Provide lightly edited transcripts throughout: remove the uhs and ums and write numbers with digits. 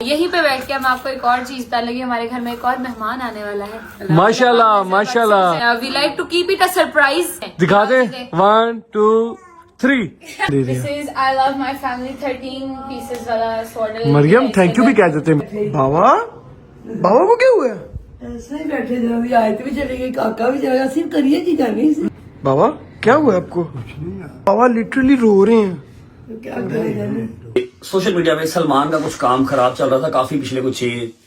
यहीं पे बैठ के हम आपको एक और चीज बता लगी, हमारे घर में एक और मेहमान आने वाला है। माशाल्लाह माशाल्लाह। We like to keep it a surprise. दिखा दे 1 2 3। This is I love my family 13 pieces वाला सॉर्डर। मरियम थैंक यू भी कह देते हैं। बाबा बाबा को क्या हुआ? ऐसे ही बैठे थे, अभी आयत भी चले गई, काका भी चला गया, सिर्फ करिए की जानी इसे। बाबा क्या हुआ आपको? बाबा लिटरली रो रहे हैं। तो क्या करे जाने। सोशल मीडिया पे सलमान का कुछ काम खराब चल रहा था काफी पिछले कुछ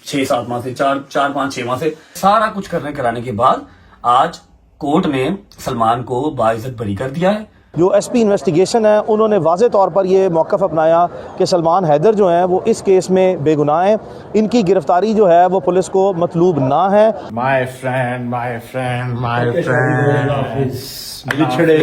6-7 माह से, 4-5-6 माह से। सारा कुछ करने कराने के बाद आज कोर्ट ने सलमान को बाइज्जत बरी कर दिया है। जो एसपी इन्वेस्टिगेशन है उन्होंने वाज़े तौर पर ये मौक़िफ़ अपनाया कि सलमान हैदर जो हैं वो इस केस में बेगुनाह हैं, इनकी गिरफ्तारी जो है वो पुलिस को मतलूब ना है। माय फ्रेंड बिछड़े।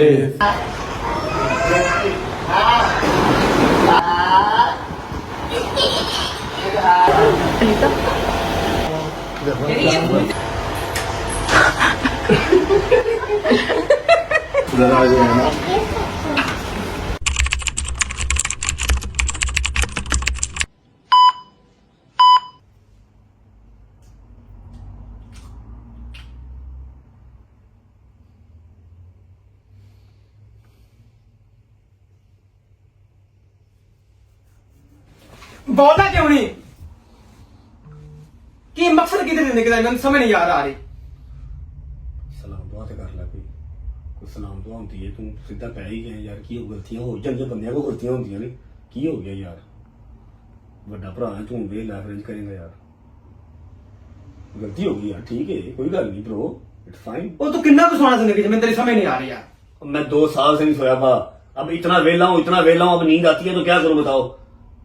बोलना क्यों नहीं कि मकसद किधर जिंदगी का मैंने समझ नहीं आ रही। सलाम दुआ ते कर लै कोई सलाम दुआ होंदी है, तू सीधा पै ही गया यार। की गलतियां हो जांदियां, बंदियां को गलतियां होंदियां ने। की हो गया यार? बड़ा भरा है तू, वे लैवरेज करेंगे यार। गलती हो गई यार, ठीक है कोई गल नहीं ब्रो, इट्स फाइन। वो तो कितना कुछ सोना जिंदगी में तेरी समझ नहीं आ रही यार। मैं 2 साल से नहीं सोया था, अब इतना वेला हूं, अब नींद आती है तो क्या करूं बताओ।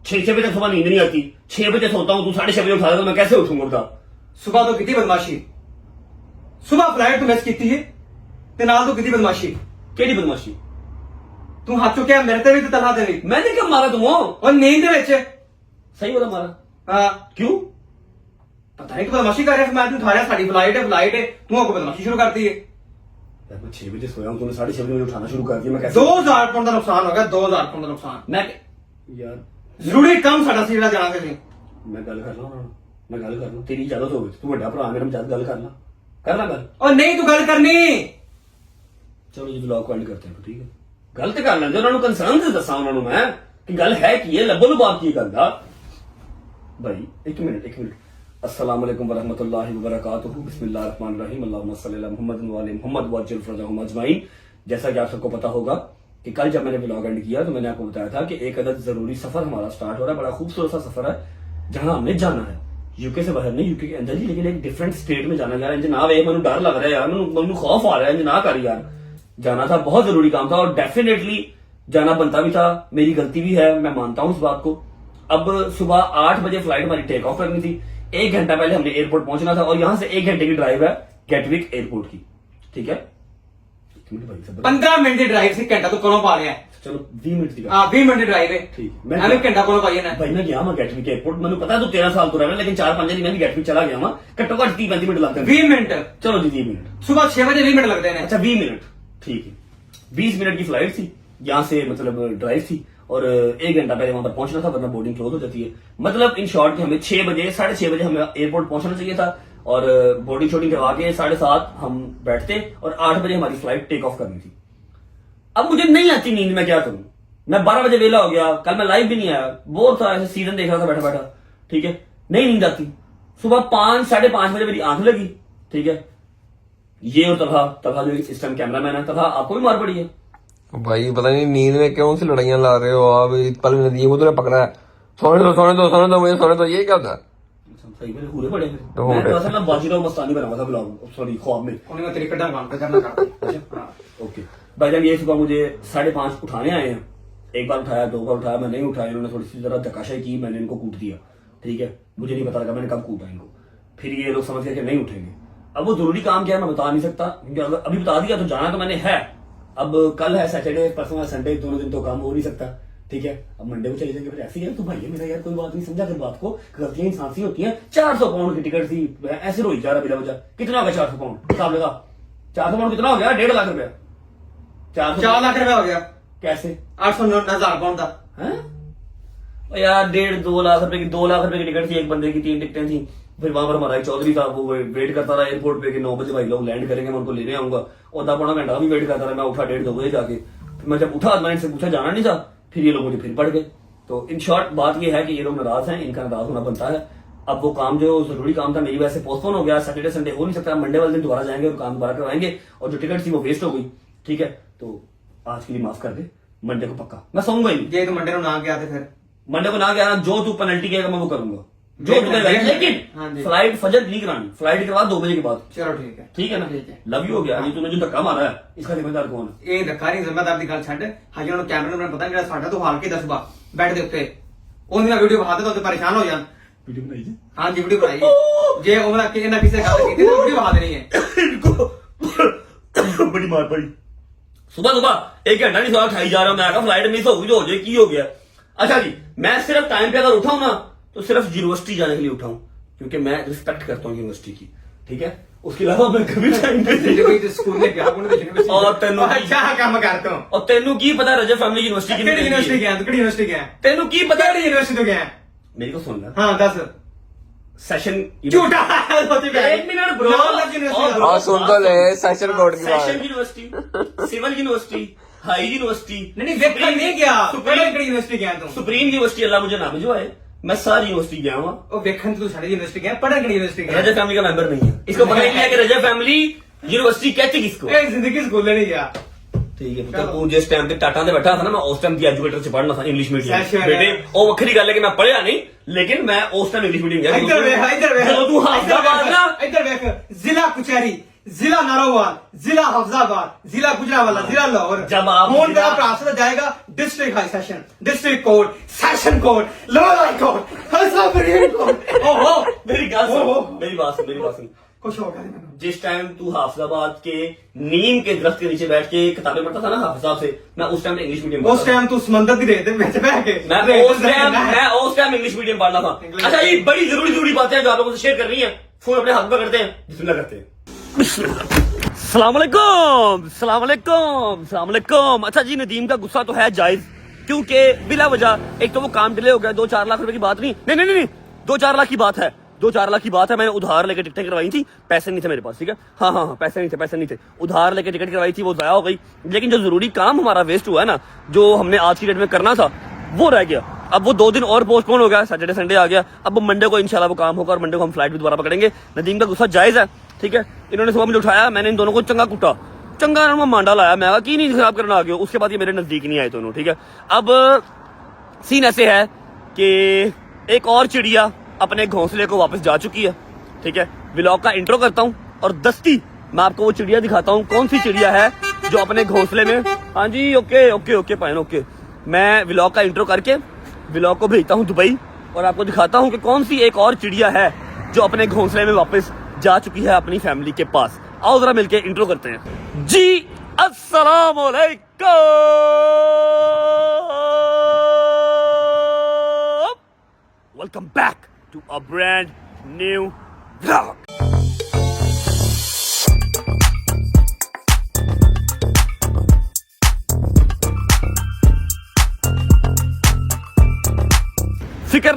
6 बजे तक सुबह नींद नहीं आती, 6 बजे सोता हूं, तू 6:30 बजे उठा देगा, मैं कैसे उठूंगा बता। सुबह तो कितनी बदमाशी, सुबह फ्लाइट तो मिस की है ते नाल तो कितनी बदमाशी। केड़ी बदमाशी? तू हाथ चुकिया मेरे ते भी तो तला देनी। मैंने क्या मारा तुम? और नींद दे विच सही वाला मारा? हां क्यों? पता नहीं तू बदमाशी कर रहा है। मैं तू उठा रहा, साडी फ्लाइट है तू आपको बदमाशी शुरू कर दी है। यार मैं 6 बजे सोया हूं, तूने 6:30 बजे उठाना शुरू कर दिया, मैं कैसे? 2000 पाउंड का नुकसान हो गया, 2000 पाउंड का नुकसान। मैं यार जरूरी काम साडा सी जेड़ा जाना सी। मैं गल कर ला, मैं गल कर ला, तेरी इजाजत हो गई, तू बड़ा भरा मेरा, मैं गल कर ला गल। और नहीं तू गल करनी। चलो जी ब्लॉग को एंड करते हैं, ठीक है? गल तो कर लेंगे, उन्होंने कंसर्न से दसा उन्होंने मैं कि गल है कि ये लब्बो लबाब की गल दा भाई। एक मिनट अस्सलाम वालेकुम वरहमतुल्लाहि वबरकातुहू, बिस्मिल्लाहिर्रहमानिर्रहीम, अल्लाहुम्मा सल्ली अला मुहम्मद व अला मुहम्मद वअज्जिल फरजहुम अजमाइन। जैसा कि आप सबको पता होगा कि कल जब मैंने व्लॉग एंड किया तो मैंने आपको बताया था कि एक अदद जरूरी सफर हमारा स्टार्ट हो रहा है। बड़ा खूबसूरत सा सफर है जहां हमने जाना है, यूके से बाहर नहीं, यूके के अंदर ही, लेकिन एक डिफरेंट स्टेट में जाना जा रहा है। जनाब एक मैंने डर लग रहा है यार, मैंने खौफ आ रहा है जना कर यार। जाना था, बहुत जरूरी काम था और डेफिनेटली जाना बनता भी था, मेरी गलती भी है, मैं मानता हूं इस बात को। अब सुबह 8 बजे फ्लाइट हमारी टेक ऑफ करनी थी, 1 घंटा पहले हमने एयरपोर्ट पहुंचना था और यहां से 1 घंटे की ड्राइव है गेटविक एयरपोर्ट की, ठीक है? 15 मिनट की ड्राइव से घंटा तो कौन पा रहा है? चलो 20 मिनट की, हाँ 20 मिनट की ड्राइव है, ठीक मैं घंटा कौन पाइए ना भाई। मैं गया मैं गेटविक एयरपोर्ट, मैंने पता है तू 13 साल तो रहा है, लेकिन 4-5 दिन मैं गेटविक चला गया, घट्टो घट 30-35 मिनट लगते हैं। 20 मिनट चलो जी 20 मिनट, सुबह 6 बजे 20 मिनट लगते हैं। अच्छा 20 मिनट ठीक है। 20 मिनट की फ्लाइट थी, यहाँ से मतलब ड्राइव थी और 1 घंटा पहले वहां पर पहुंचना था वरना बोर्डिंग क्लोज हो जाती है। मतलब इन शॉर्ट कि हमें 6 बजे 6:30 बजे हमें एयरपोर्ट पहुंचना चाहिए था और बोर्डिंग शॉर्टिंग करवा के 7:30 हम बैठते और 8 बजे हमारी फ्लाइट टेक ऑफ करनी थी। अब मुझे नहीं आती नींद, मैं क्या करूं? मैं 12 बजे वेला हो गया, कल मैं लाइव भी नहीं आया, बोर था, ऐसे सीजन देख रहा था बैठा बैठा, ठीक है? नहीं नींद आती। सुबह 5-5:30 बजे मेरी आंख लगी, ठीक है? ये और तलहा जो इस टाइम कैमरामैन है, तलहा आपको भी मार पड़ी है भाई। पता नहीं नींद में क्यों सी लड़ाइयां ला रहे हो आप, पल में नदी को तो पकड़ा है। सोने दो मुझे सोने दो, ये क्या होता? सही में पूरे पड़े थे। तो मैं असल में बाजीराव मस्तानी बना हुआ था ब्लॉग, सॉरी ख्वाब में। मैं तेरी कड्डा काम करना अच्छा ओके भाईजान, ये सुबह मुझे 5:30 उठाने आए हैं। एक बार उठाया, 2 बार उठाया, मैं नहीं उठाया, इन्होंने थोड़ी सी जरा धक्काशाही की, मैंने इनको कूट दिया, ठीक है? मुझे नहीं पता लगा मैंने कब कूटा इनको। फिर ये लोग समझ गए कि नहीं उठेंगे। अब वो जरूरी काम क्या है मैं बता नहीं सकता, क्योंकि अगर अभी बता दिया तो जाना तो मैंने है। अब कल है सैटरडे, परसों है संडे, दोनों दिन तो काम हो नहीं सकता, ठीक है? अब मंडे को चले जाएंगे। फिर ऐसे ही है तो भाई मेरा यार कोई बात नहीं, समझा कर बात को, गलतियां इंसान से होती हैं। 400 पाउंड की टिकट थी, ऐसे रोई जा रहा बिला वजह। कितना हो गया 400 पाउंड? हिसाब लगा 400 पाउंड कितना हो गया? 1.5 लाख रुपया। 4 लाख रुपया हो गया। कैसे? 809,000 पाउंड का। और यार 1.5-2 लाख रुपए की 2 लाख रुपए की टिकट थी एक बंदे की, 3 टिकटें थी। फिर वहां पर हमारा एक चौधरी था, वो वेट करता रहा एयरपोर्ट पे कि 9 बजे भाई लोग लैंड करेंगे, मैं उनको लेने आऊंगा। और 10-12 घंटा भी वेट करता रहा। मैं उठा 1:30-2 बजे जाके, फिर मैं जब उठा मैंने इनसे पूछा जाना नहीं था, फिर ये लोग मुझे फिर पड़ गए। तो इन शॉर्ट बात ये है कि ये लोग नाराज हैं, इनका नाराज होना बनता है। अब वो काम जो जरूरी काम था मेरी वजह से पोस्टपोन हो गया, सैटरडे संडे हो नहीं सकता, मंडे वाले दिन दोबारा जाएंगे और काम दोबारा करवाएंगे, और जो टिकट थी वो वेस्ट हो गई। ठीक है, तो आज के लिए माफ कर दे, मंडे को पक्का मैं सोऊंगा ही। ये तो मंडे को ना गया थे, फिर मंडे को ना गया ना, जो तू पेनल्टी कहेगा मैं वो करूंगा, जो तू कहेगा। हाँ लेकिन जी। फ्लाइट फजर नहीं करानी, फ्लाइट करवा 2 बजे के बाद। चलो ठीक है। ठीक है ना, ठीक है। लव यू हो गया। ये तूने जो धक्का मारा है इसका जिम्मेदार कौन है? ਇਹ ਧੱਕਾਰੀ ਜ਼ਿੰਮੇਦਾਰ ਦੀ ਗੱਲ ਛੱਡ, ਹਾਜੀ ਉਹਨੂੰ ਕੈਮਰੇ ਨੂੰ ਪਤਾ ਜਿਹੜਾ ਸਾਡਾ ਤੋਂ ਹਾਲ ਕੇ ਦੱਸਵਾ ਬੈਠ ਦੇ ਉੱਤੇ ਉਹਦੀ ਮੈਂ ਵੀਡੀਓ ਬਣਾ ਦੇ ਤਾਂ ਉਹ ਪਰੇਸ਼ਾਨ ਹੋ ਜਾਣ। वीडियो बनाई जी। ਹਾਂ ਜੀ ਵੀਡੀਓ ਬਣਾਈ ਜੇ ਉਹਨਾਂ ਕਿ ਇਹਨਾਂ ਕਿਸੇ ਗੱਲ ਕੀਤੀ ਤਾਂ ਵੀਡੀਓ ਬਣਾ ਦੇਣੀ ਹੈ। इनको बड़ी मार पड़ी। सुबह 1 घंटा नहीं सोया, खाई जा रहा हूं। मैं कहा फ्लाइट मिस होगी तो हो जाए, की हो गया। अच्छा जी, मैं सिर्फ टाइम पे अगर उठाऊं ना तो सिर्फ यूनिवर्सिटी जाने के लिए उठाऊं, क्योंकि मैं रिस्पेक्ट करता हूं यूनिवर्सिटी की। ठीक है, उसके अलावा मैं कभी टाइम पे ਜਿਹੜੇ ਸਕੂਲ ਨੇ ਗਿਆ ਉਹਨੇ यूनिवर्सिटी और तेनू ਅੱਛਾ ਕੰਮ ਕਰਦਾ ਹਾਂ। और तेनू की पता रजब फैमिली यूनिवर्सिटी ਕਿਹੜੀ ਯੂਨੀਵਰਸਿਟੀ ਗਿਆ ਤੂੰ? ਕਿਹੜੀ ਯੂਨੀਵਰਸਿਟੀ ਗਿਆ? तेनू की पता? ਕਿਹੜੀ ਯੂਨੀਵਰਸਿਟੀ ਤੋਂ ਗਿਆ? मेरी को सुन ले। ਹਾਂ ਦੱਸ। सेशन ਝੂਠਾ ਹੋਤੀ ਪਿਆ। 1 मिनट ब्रो। हाँ सुन तो ले सेशन कोड की सेशन बात। University, civil university, high university. नहीं देखा नहीं गया। सुप्रीम ਕਿਹੜੀ ਯੂਨੀਵਰਸਿਟੀ ਗਿਆ ਤੂੰ? सुप्रीम यूनिवर्सिटी अल्लाह मुझे ना भिजवाए, मैं सारी यूनिवर्सिटी गया हूँ। ਉਹ ਵੇਖਣ ਤੂੰ ਸਾਡੀ ਯੂਨੀਵਰਸਿਟੀ ਗਿਆ, ਪੜਨ ਕਿਹੜੀ यूनिवर्सिटी ਗਿਆ? रजब फैमिली का मेंबर नहीं है, इसको पता ही नहीं है कि रजब फैमिली यूनिवर्सिटी कहती किसको। ਇਹ ਜ਼ਿੰਦਗੀ ਸਕੂਲੇ नहीं गया। ठीक है पुत्र, तू जिस टाइम पे टाटा से बैठा था ना, मैं उस टाइम की एजुकेटर से पढ़ना था इंग्लिश मीडियम सैशन है। बेटे। वो वक्री गल है कि मैं पढ़िया नहीं, लेकिन मैं उस टाइम इंग्लिश मीडियम गया। ਇੱਧਰ ਵੇਖ ਇੱਧਰ ਵੇਖ ਜਦੋਂ तू हाफिजाबाद ना, ਇੱਧਰ ਵੇਖ ਜ਼ਿਲ੍ਹਾ ਕੁਚਹਿਰੀ, ਜ਼ਿਲ੍ਹਾ ਨਾਰੋਵਾਲ, ਜ਼ਿਲ੍ਹਾ ਹਫਜ਼ਾਬਾਦ, ਜ਼ਿਲ੍ਹਾ ਗੁਜਰਾਂਵਾਲਾ, ਜ਼ਿਲ੍ਹਾ ਲਾਹੌਰ। जब आप ਹੁਣ ਤੇਰਾ ਭਰਾ ਸਦਾ ਜਾਏਗਾ district high session, district court, session court, lower high court, supreme court. ओहो मेरी गल सुन, ओहो। मेरी बात सुन, मेरी बात सुन। खुश हो गया। जिस टाइम तू हाफिजाबाद के नीम के दरख्त के नीचे बैठ के किताबें पढ़ता था ना हाफिज साहब से, मैं उस टाइम इंग्लिश मीडियम उस टाइम तू समंदर की रेत में बैठ के मैं उस टाइम इंग्लिश मीडियम पढ़ना था। अच्छा, ये बड़ी जरूरी बातें जो आप लोगों से शेयर करनी है, फोन अपने हाथ में करते हैं, बिस्मिल्लाह करते हैं। सलाम अलैकुम, सलाम अलैकुम, सलाम अलैकुम। अच्छा जी, नदीम का गुस्सा तो है जायज, क्योंकि बिला वजह एक तो वो काम डिले हो गया। 2-4 लाख रुपए की बात नहीं, 2-4 लाख की बात है, 2-4 लाख की बात है। मैंने उधार लेके टिकटें करवाई थी, पैसे नहीं थे मेरे पास। ठीक है, हाँ, पैसे नहीं थे, उधार लेके टिकट करवाई थी, वो जाया हो गई। लेकिन जो जरूरी काम हमारा वेस्ट हुआ है ना, जो हमने आज की डेट में करना था, वो रह गया। अब वो 2 दिन और पोस्टपोन हो गया, सैटरडे संडे आ गया। अब मंडे को इंशाल्लाह वो काम होगा और मंडे को हम फ्लाइट भी दोबारा पकड़ेंगे। नदीम का गुस्सा जायज है। ठीक है, इन्होंने सुबह मुझे उठाया, मैंने इन दोनों को चंगा कुटा, चंगा मांडा लाया। मैं कहा की नहीं खराब करना आ गया। उसके बाद ये मेरे नजदीक नहीं आए दोनों। ठीक है, अब सीन ऐसे है कि एक और चिड़िया अपने घोंसले को वापस जा चुकी है। ठीक है, व्लॉग का इंट्रो करता हूँ और दस्ती मैं आपको वो चिड़िया दिखाता हूँ, कौन सी चिड़िया है जो अपने घोंसले में। हाँ जी, ओके पायन ओके। मैं व्लॉग का इंट्रो करके व्लॉग को भेजता हूँ दुबई और आपको दिखाता हूँ कि कौन सी एक और चिड़िया है जो अपने घोंसले में वापस जा चुकी है अपनी फैमिली के पास। आओ जरा मिलके इंट्रो करते हैं जी। अस्सलाम वालेकुम, welcome back to a brand new vlog. फिक्र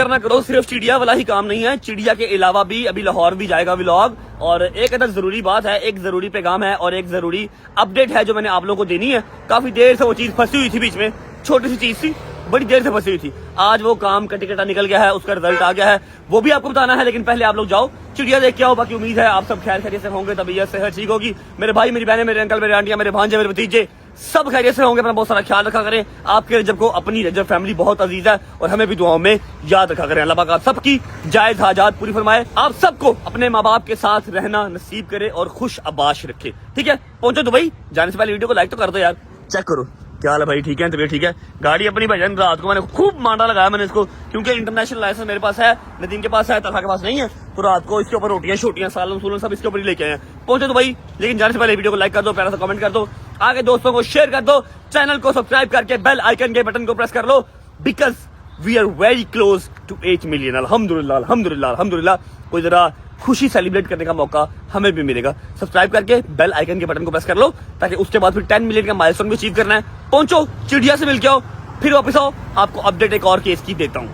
ना करो, सिर्फ चिड़िया वाला ही काम नहीं है, चिड़िया के अलावा भी अभी लाहौर भी जाएगा व्लॉग। और एक अदर जरूरी बात है, एक जरूरी पैगाम है और एक जरूरी अपडेट है जो मैंने आप लोगों को देनी है। काफी देर से वो चीज फंसी हुई थी बीच में, छोटी सी चीज थी, बड़ी देर से फंसी हुई थी। आज वो काम कटा निकल गया है, उसका रिजल्ट आ गया है, वो भी आपको बताना है। लेकिन पहले आप लोग जाओ चिड़िया देख के आओ। बाकी उम्मीद है आप सब खैरियत से होंगे, तबीयत सेहत ठीक होगी। मेरे भाई, मेरी बहनें, मेरे अंकल, मेरे आंटियां, मेरे भांजे, मेरे भतीजे सब खैरियत से होंगे। अपना बहुत सारा ख्याल रखा करें। आपके रजब को, अपनी रजब फैमिली बहुत अजीज है और हमें भी दुआओं में याद रखा करें। अल्लाह पाक आप सबकी जायज हाजात पूरी फरमाए, आप सबको अपने माँ बाप के साथ रहना नसीब करे और खुश आबाश रखे। ठीक है, पहुंचो दुबई। जाने से पहले वीडियो को लाइक तो कर दो यार। चेक करो क्या हाल है भाई, ठीक है, तबीयत ठीक है। गाड़ी अपनी भजन, रात को मैंने खूब मांडा लगाया मैंने इसको, क्योंकि इंटरनेशनल लाइसेंस मेरे पास है, नदीम के पास है, तलहा के पास नहीं है। तो रात को इसके ऊपर रोटियां शोटियां सालन सूलन सब इसके ऊपर ही लेके आए हैं। पहुंचे तो भाई, लेकिन जाने से पहले वीडियो को लाइक कर दो, प्यारा सा कमेंट कर दो, आगे दोस्तों को शेयर कर दो, चैनल को सब्सक्राइब करके बेल आइकन के बटन को प्रेस कर लो, because we are very close to 8 million. अल्हम्दुलिल्लाह, अल्हम्दुलिल्लाह, अल्हम्दुलिल्लाह। कोई जरा खुशी सेलिब्रेट करने का मौका हमें भी मिलेगा। सब्सक्राइब करके बेल आइकन के बटन को प्रेस कर लो, ताकि उसके बाद फिर 10 मिलियन का माइलस्टोन भी अचीव करना है। पहुंचो, चिड़िया से मिल के आओ, फिर वापस आओ, आपको अपडेट एक और केस की देता हूँ।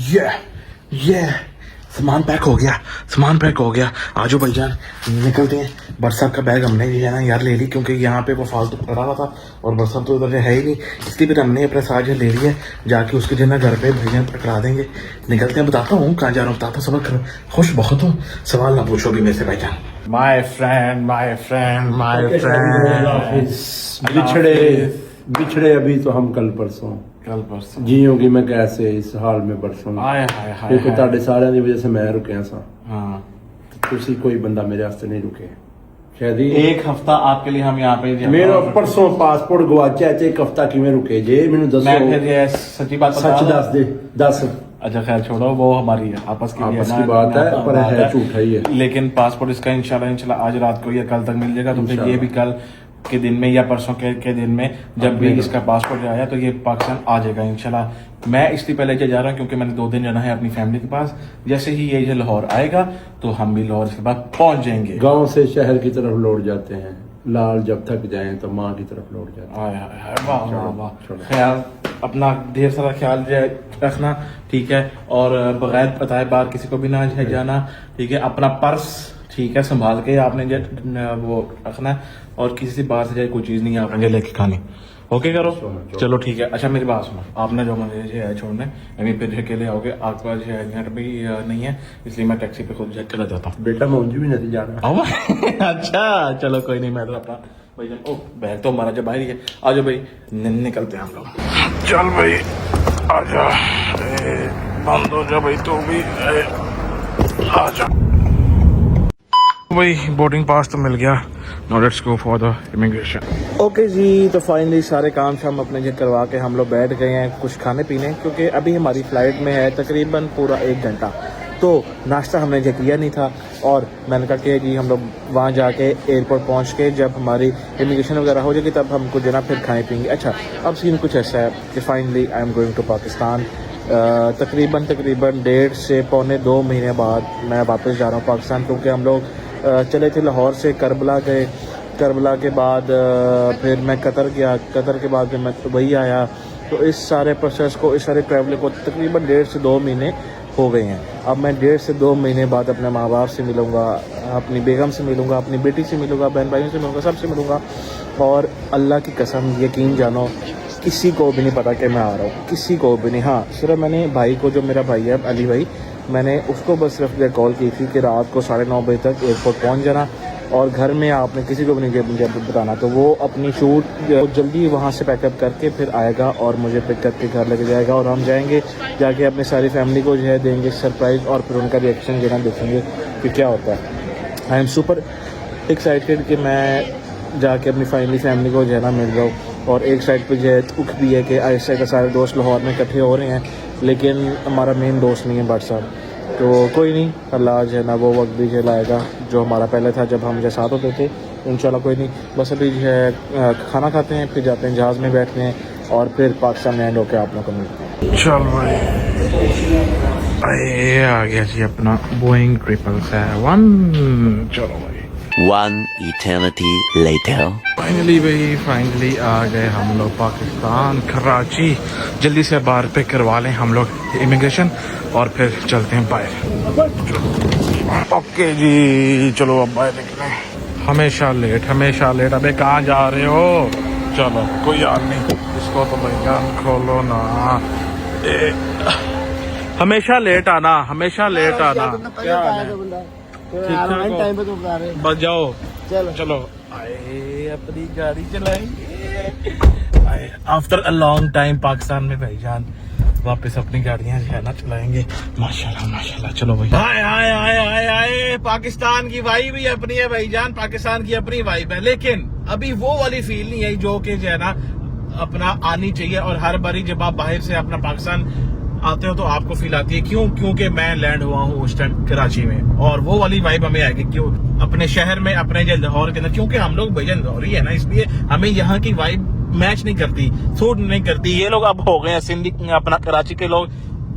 ये सामान पैक हो गया, सामान पैक हो गया। आजो भाईजान निकलते हैं। बरसात का बैग हमने जो है ना यार ले ली, क्योंकि यहाँ पे वो फालतू पड़ा हुआ था और बरसात तो उधर है ही नहीं, इसलिए फिर हमने अपने साथ जो ले लिया। जाके उसके जो है ना घर पे भाईजान पकड़ा देंगे। निकलते हैं, बताता हूँ कहाँ जा रहा हूँ, बताता हूँ। सबक खुश बहुत हूँ, सवाल ना पूछो भी मेरे से भाईजान। माय फ्रेंड बिछड़े अभी तो हम कल परसों जीओगी मैं कैसे इस हाल में बरसों। क्योंकि ਤੁਹਾਡੇ ਸਾਰਿਆਂ ਦੀ ਵਜ੍ਹਾ से मैं रुकिया सा। हाँ तुसी कोई बंदा मेरे वास्ते नहीं रुके। शायद एक हफ्ता आपके लिए हम यहाँ पे मेरा परसों पासपोर्ट गवाचा है, एक हफ्ता किवें रुके जे मैनू दसो। मैं फिर ये सच्ची बात सच दस दे दस। अच्छा खैर छोड़ो, वो हमारी आपस की बात है, पर है झूठा ही है। लेकिन पासपोर्ट इसका इंशाल्लाह आज रात को या कल तक मिल जाएगा। तो फिर ये भी कल के दिन में या परसों के दिन में जब भी इसका पासपोर्ट आया तो ये पाकिस्तान आ जाएगा इंशाल्लाह। मैं इसलिए पहले जा रहा हूँ क्योंकि मैंने 2 दिन जाना है अपनी फैमिली के पास। जैसे ही ये लाहौर आएगा तो हम भी लाहौर के बाद पहुंच जाएंगे। गांव से शहर की तरफ लौट जाते हैं, लाल जब थक जाए तो माँ की तरफ लौट जाते हैं। वाह ख्याल अपना ढेर सारा ख्याल रखना, ठीक है। और बगैर बताए बाहर किसी को भी ना जाना, ठीक है। अपना पर्स ठीक है संभाल के आपने वो रखना है, और किसी से बाहर से जाए कोई चीज नहीं आपने लेके खानी। ओके करो, चलो ठीक है। अच्छा मेरी बात सुनो, आपने जो मुझे है छोड़ने अभी फिर अकेले आओगे, आपके पास नेट भी नहीं है, इसलिए मैं टैक्सी पे खुद चला जाता हूँ। बेटा मुझे भी नहीं जाना। अच्छा चलो कोई नहीं, मैं तो अपना भाई ओ बैग तो हमारा जब बाहर ही है। आ जाओ भाई निकलते हैं हम लोग। चल भाई आजा, बंद हो जा भाई तू भी आजा भाई। बोर्डिंग पास तो मिल गया, now let's go for the immigration. Okay जी, तो फाइनली सारे काम शाम अपने जो करवा के हम लोग बैठ गए हैं कुछ खाने पीने, क्योंकि अभी हमारी फ्लाइट में है तकरीबन पूरा 1 घंटा। तो नाश्ता हमने जो किया नहीं था, और मैंने कहा कि जी हम लोग वहाँ जाके एयरपोर्ट पहुँच के जब हमारी इमिग्रेशन वगैरह हो जाएगी तब हम कुछ जना फिर खाएँ पिएंगे। अच्छा अब सीन कुछ ऐसा है कि finally I am going to Pakistan. तकरीबन 1.5 से पौने 2 महीने बाद मैं वापस जा रहा हूँ पाकिस्तान, क्योंकि हम लोग चले थे लाहौर से करबला गए, करबला के बाद फिर मैं कतर गया, कतर के बाद फिर मैं दुबई आया। तो इस सारे प्रोसेस को, इस सारे ट्रैवल को तकरीबन 1.5 से 2 महीने हो गए हैं। अब मैं 1.5 से 2 महीने बाद अपने माँ बाप से मिलूँगा, अपनी बेगम से मिलूँगा, अपनी बेटी से मिलूँगा, बहन भाइयों से मिलूँगा, सबसे मिलूँगा। और अल्लाह की कसम यकीन जानो किसी को भी नहीं पता कि मैं आ रहा हूँ, किसी को भी नहीं। हाँ सिर्फ मैंने भाई को, जो मेरा भाई है अली भाई, मैंने उसको बस सिर्फ कॉल की थी कि रात को 9:30 बजे तक एयरपोर्ट पहुंच जाना, और घर में आपने किसी को भी नहीं मुझे बताना। तो वो अपनी शूट जल्दी वहां से पैकअप करके फिर आएगा और मुझे पिक करके घर लेके जाएगा, और हम जाएंगे जाके अपनी सारी फैमिली को जो है देंगे सरप्राइज़, और फिर उनका रिएक्शन जो है देखेंगे कि क्या होता है। आई एम सुपर एक्साइटेड कि मैं जाके अपनी फाइनली फैमिली को जो है ना मिल रहा हूँ। और एक साइड पे जो है दुख भी है कि ऐसे के सारे दोस्त लाहौर में इकट्ठे हो रहे हैं, लेकिन हमारा मेन दोस्त नहीं है भट्ट साहब। तो कोई नहीं, अल्लाह जो है ना वो वक्त भी जो लाएगा जो हमारा पहले था जब हम जो साथ होते थे, इंशाल्लाह। कोई नहीं, बस अभी जो है खाना खाते हैं, फिर जाते हैं जहाज़ में बैठते हैं, और फिर पाकिस्तान में एंड होकर आप लोग को मिलते हैं। चल भाई ये आ गया जी अपना बोइंग 777। चलो भाई। One eternity later. फाइनली आ गए हम लोग पाकिस्तान, कराची। जल्दी से बाहर पे करवा लें हम लोग इमिग्रेशन, और फिर चलते हैं बाहर। ओके जी चलो अब बाहर निकले। हमेशा लेट। अबे कहाँ जा रहे हो? चलो कोई याद नहीं, इसको तो भैया खोलो ना। हमेशा लेट आना। क्या टाइम पे तो बता रहे, बस जाओ। चलो आए अपनी गाड़ी चलाएंगे। After a long time Pakistan में भाईजान वापस अपनी गाड़ियां जो है ना चलाएंगे। माशाल्लाह। चलो भाई। आए पाकिस्तान की वाइब भी अपनी है भाईजान, पाकिस्तान की अपनी वाइब है, लेकिन अभी वो वाली फील नहीं है जो कि जो है ना अपना आनी चाहिए। और हर बारी जब आप बाहर से अपना पाकिस्तान आते हो तो आपको फील आती है, क्योंकि मैं लैंड हुआ हूँ उस टाइम कराची में, और वो वाली वाइब हमें आएगी क्यों अपने शहर में, अपने जो लाहौर के अंदर, क्योंकि हम लोग भैया लाहौरी है ना, इसलिए हमें यहाँ की वाइब मैच नहीं करती, सूट नहीं करती। ये लोग अब हो गए हैं सिंधी अपना कराची के लोग,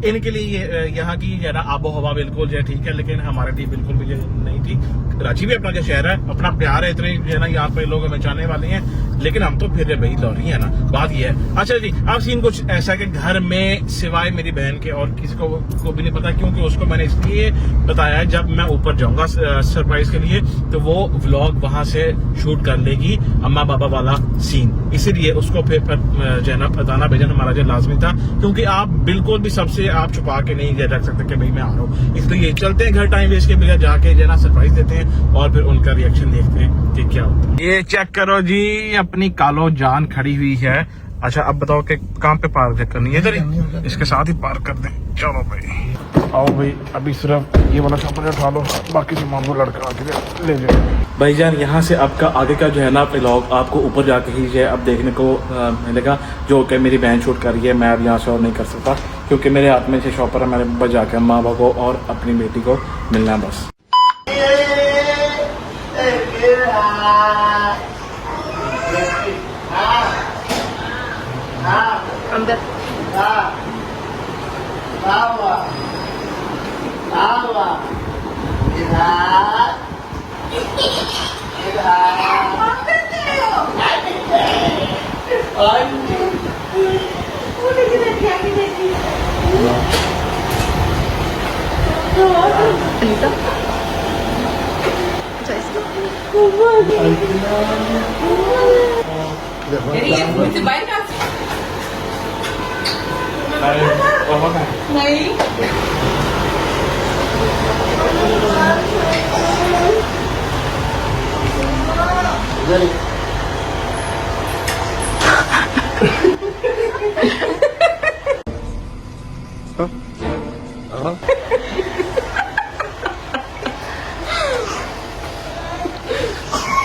इनके लिए ये यहाँ की जो है ना आबो हवा बिल्कुल जो है ठीक है, लेकिन हमारे लिए बिल्कुल भी जो नहीं थी। कराची भी अपना जो शहर है, अपना प्यार है, इतने जो है ना यहाँ पे लोग हमें चाहने वाले हैं, लेकिन हम तो फिर भाई लौरी है ना, बात ये है। अच्छा जी, अब सीन कुछ ऐसा कि घर में सिवाय मेरी बहन के और किसी को भी नहीं पता, क्योंकि उसको मैंने इसलिए बताया है जब मैं ऊपर जाऊंगा सरप्राइज के लिए तो वो व्लॉग वहां से शूट कर लेगी अम्मा बाबा वाला सीन, इसीलिए उसको फिर जो है ना बताना भेजना हमारा जो लाजमी था, क्योंकि आप बिल्कुल भी सबसे आप छुपा के नहीं रख सकते कि भाई मैं आ रहा हूँ। इसलिए चलते हैं घर टाइम वेस्ट के बगैर, जाके जो है ना सरप्राइज देते हैं और फिर उनका रिएक्शन देखते हैं कि क्या होता है। ये चेक करो जी, अपनी कालो जान खड़ी हुई है। अच्छा अब बताओ कि कहाँ पे पार्क करनी है? इधर इसके साथ ही पार्क कर दें। चलो भाई आओ भाई, अभी सिर्फ ये वाला सामान उठा लो, बाकी सामान वो लड़का आके ले जाए। भाईजान यहाँ से आपका आगे का जो है ना व्लॉग आपको ऊपर जाके ही जो है अब देखने को मिलेगा, जो कि मेरी बहन शूट कर रही है। मैं अब यहाँ से और नहीं कर सकता क्योंकि मेरे हाथ में से शॉपर है, मैंने बजा के माँ बाप को और अपनी बेटी को मिलना है बस। अंदर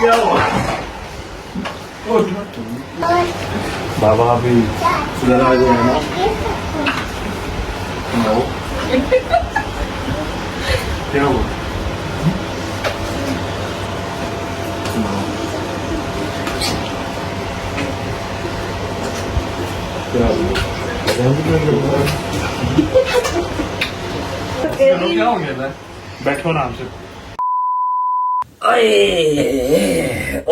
क्या हुआ? बाबा अभी इधर आ गए ना। क्या हुआ? क्या हो गया था? बैठो आराम से।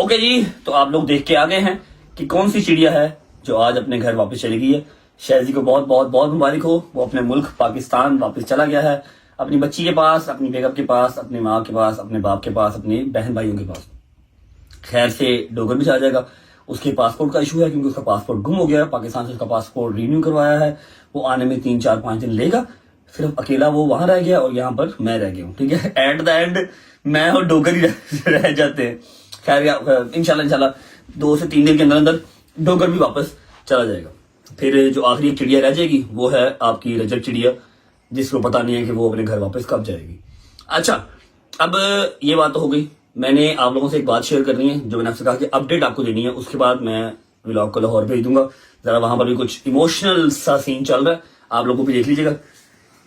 ओके जी, तो आप लोग देख के आ गए हैं कि कौन सी चिड़िया है जो आज अपने घर वापस चली गई है। शहजी को बहुत बहुत बहुत मुबारक हो, वो अपने मुल्क पाकिस्तान वापस चला गया है, अपनी बच्ची के पास, अपनी बेगम के पास, अपनी माँ के पास, अपने बाप के पास, अपने बहन भाइयों के पास। खैर से डोगर भी आ जाएगा। उसके पासपोर्ट का इशू है क्योंकि उसका पासपोर्ट गुम हो गया है, पाकिस्तान से उसका पासपोर्ट रिन्यू करवाया है, वो आने में 3-4-5 दिन लेगा। सिर्फ अकेला वो वहां रह गया और यहाँ पर मैं रह गया हूँ, ठीक है। एट द एंड मैं और डोगर ही रह जाते हैं। खैर इंशाल्लाह 2 से 3 दिन के अंदर अंदर डोगर भी वापस चला जाएगा। फिर जो आखिरी चिड़िया रह जाएगी वो है आपकी रजब चिड़िया, जिसको पता नहीं है कि वो अपने घर वापस कब जाएगी। अच्छा, अब ये बात तो हो गई। मैंने आप लोगों से एक बात शेयर करनी है, जो मैंने आपसे कहा कि अपडेट आपको देनी है। उसके बाद मैं व्लॉग को लाहौर भेज दूंगा। जरा वहां पर भी कुछ इमोशनल सा सीन चल रहा है, आप लोगों को भी देख लीजिएगा।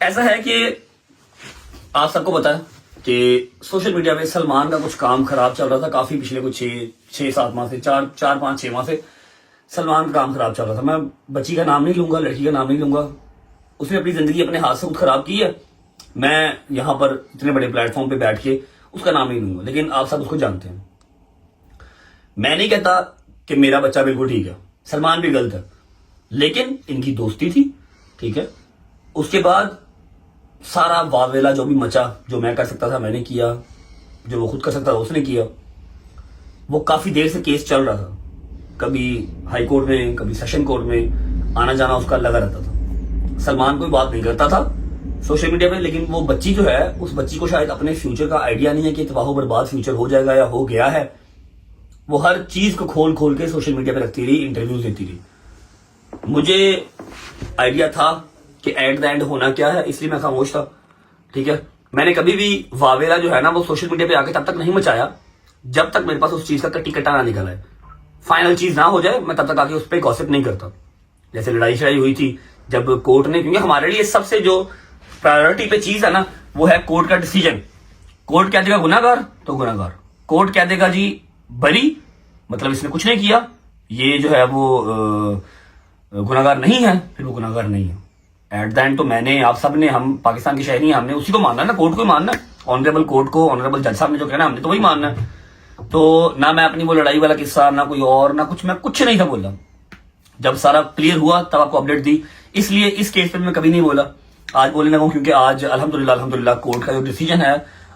ऐसा है कि आप सबको पता है कि सोशल मीडिया पे सलमान का कुछ काम खराब चल रहा था काफी, पिछले कुछ 6-7 माह से, 4-5-6 माह से सलमान का काम खराब चल रहा था। मैं बच्ची का नाम नहीं लूंगा, लड़की का नाम नहीं लूंगा, उसने अपनी जिंदगी अपने हाथ से खुद खराब की है। मैं यहाँ पर इतने बड़े प्लेटफॉर्म पे बैठ के उसका नाम नहीं लूंगा, लेकिन आप सब उसको जानते हैं। मैं नहीं कहता कि मेरा बच्चा बिल्कुल ठीक है, सलमान भी गलत है, लेकिन इनकी दोस्ती थी, ठीक है। उसके बाद सारा वावेला जो भी मचा, जो मैं कर सकता था मैंने किया, जो वो खुद कर सकता था उसने किया। वो काफी देर से केस चल रहा था, कभी हाई कोर्ट में, कभी सेशन कोर्ट में, आना जाना उसका लगा रहता था। सलमान कोई बात नहीं करता था सोशल मीडिया पे, लेकिन वो बच्ची जो है, उस बच्ची को शायद अपने फ्यूचर का आइडिया नहीं है कि तबाह बर्बाद फ्यूचर हो जाएगा या हो गया है। वो हर चीज को खोल खोल के सोशल मीडिया पे रखती रही, इंटरव्यूज देती रही। मुझे आइडिया था कि एट द एंड होना क्या है, इसलिए मैं खामोश था, ठीक है। मैंने कभी भी वावेला जो है ना वो सोशल मीडिया पे आके तब तक नहीं मचाया जब तक मेरे पास उस चीज का कट्टी कट्टा ना निकला है। फाइनल चीज ना हो जाए मैं तब तक आके उस पर गॉसिप नहीं करता। जैसे लड़ाई शड़ाई हुई थी जब कोर्ट ने, क्योंकि हमारे लिए सबसे जो प्रायोरिटी पे चीज है ना वो है कोर्ट का डिसीजन। कोर्ट कह देगा गुनाहगार तो गुनाहगार, कोर्ट कह देगा जी बरी, मतलब इसने कुछ नहीं किया, ये जो है वो गुनाहगार नहीं है, फिर वो गुनाहगार नहीं है। एट द एंड तो मैंने, आप सब ने, हम पाकिस्तान के शहरी हैं, हमने उसी को मानना है ना, कोर्ट को ही मानना है, ऑनरेबल कोर्ट को, ऑनरेबल जज साहब ने जो कहना हमने तो वही मानना है। तो ना मैं अपनी वो लड़ाई वाला किस्सा, ना कोई और, ना कुछ, मैं कुछ नहीं था बोला। जब सारा क्लियर हुआ तब आपको अपडेट दी, इसलिए इस केस पे मैं कभी नहीं बोला। आज बोलने लगा क्योंकि आज अल्हम्दुलिल्लाह कोर्ट का जो डिसीजन है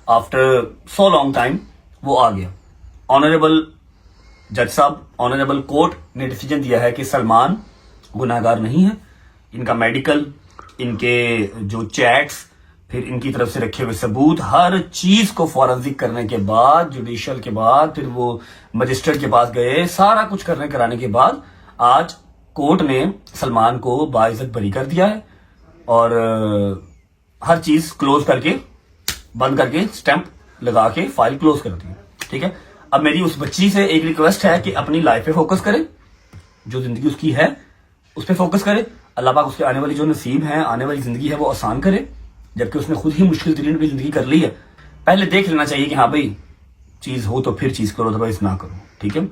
आफ्टर सो लॉन्ग टाइम वो आ गया। ऑनरेबल जज साहब, ऑनरेबल कोर्ट ने डिसीजन दिया है कि सलमान गुनाहगार नहीं है। इनका मेडिकल, इनके जो चैट्स, फिर इनकी तरफ से रखे हुए सबूत, हर चीज को फॉरेंसिक करने के बाद, जुडिशियल के बाद, फिर वो मजिस्ट्रेट के पास गए, सारा कुछ कराने के बाद आज कोर्ट ने सलमान को बाइज्जत बरी कर दिया है और हर चीज क्लोज करके, बंद करके, स्टैंप लगा के फाइल क्लोज कर दी। ठीक है, अब मेरी उस बच्ची से एक रिक्वेस्ट है कि अपनी लाइफ पे फोकस करे, जो जिंदगी उसकी है उस पे फोकस करे। अल्लाह पाक उसके आने वाली जो नसीब है, आने वाली जिंदगी है वो आसान करे, जबकि उसने खुद ही मुश्किल तरीन अपनी जिंदगी कर ली है। पहले देख लेना चाहिए कि हाँ भाई चीज हो तो फिर चीज करो, अदरवाइज ना करो। ठीक है,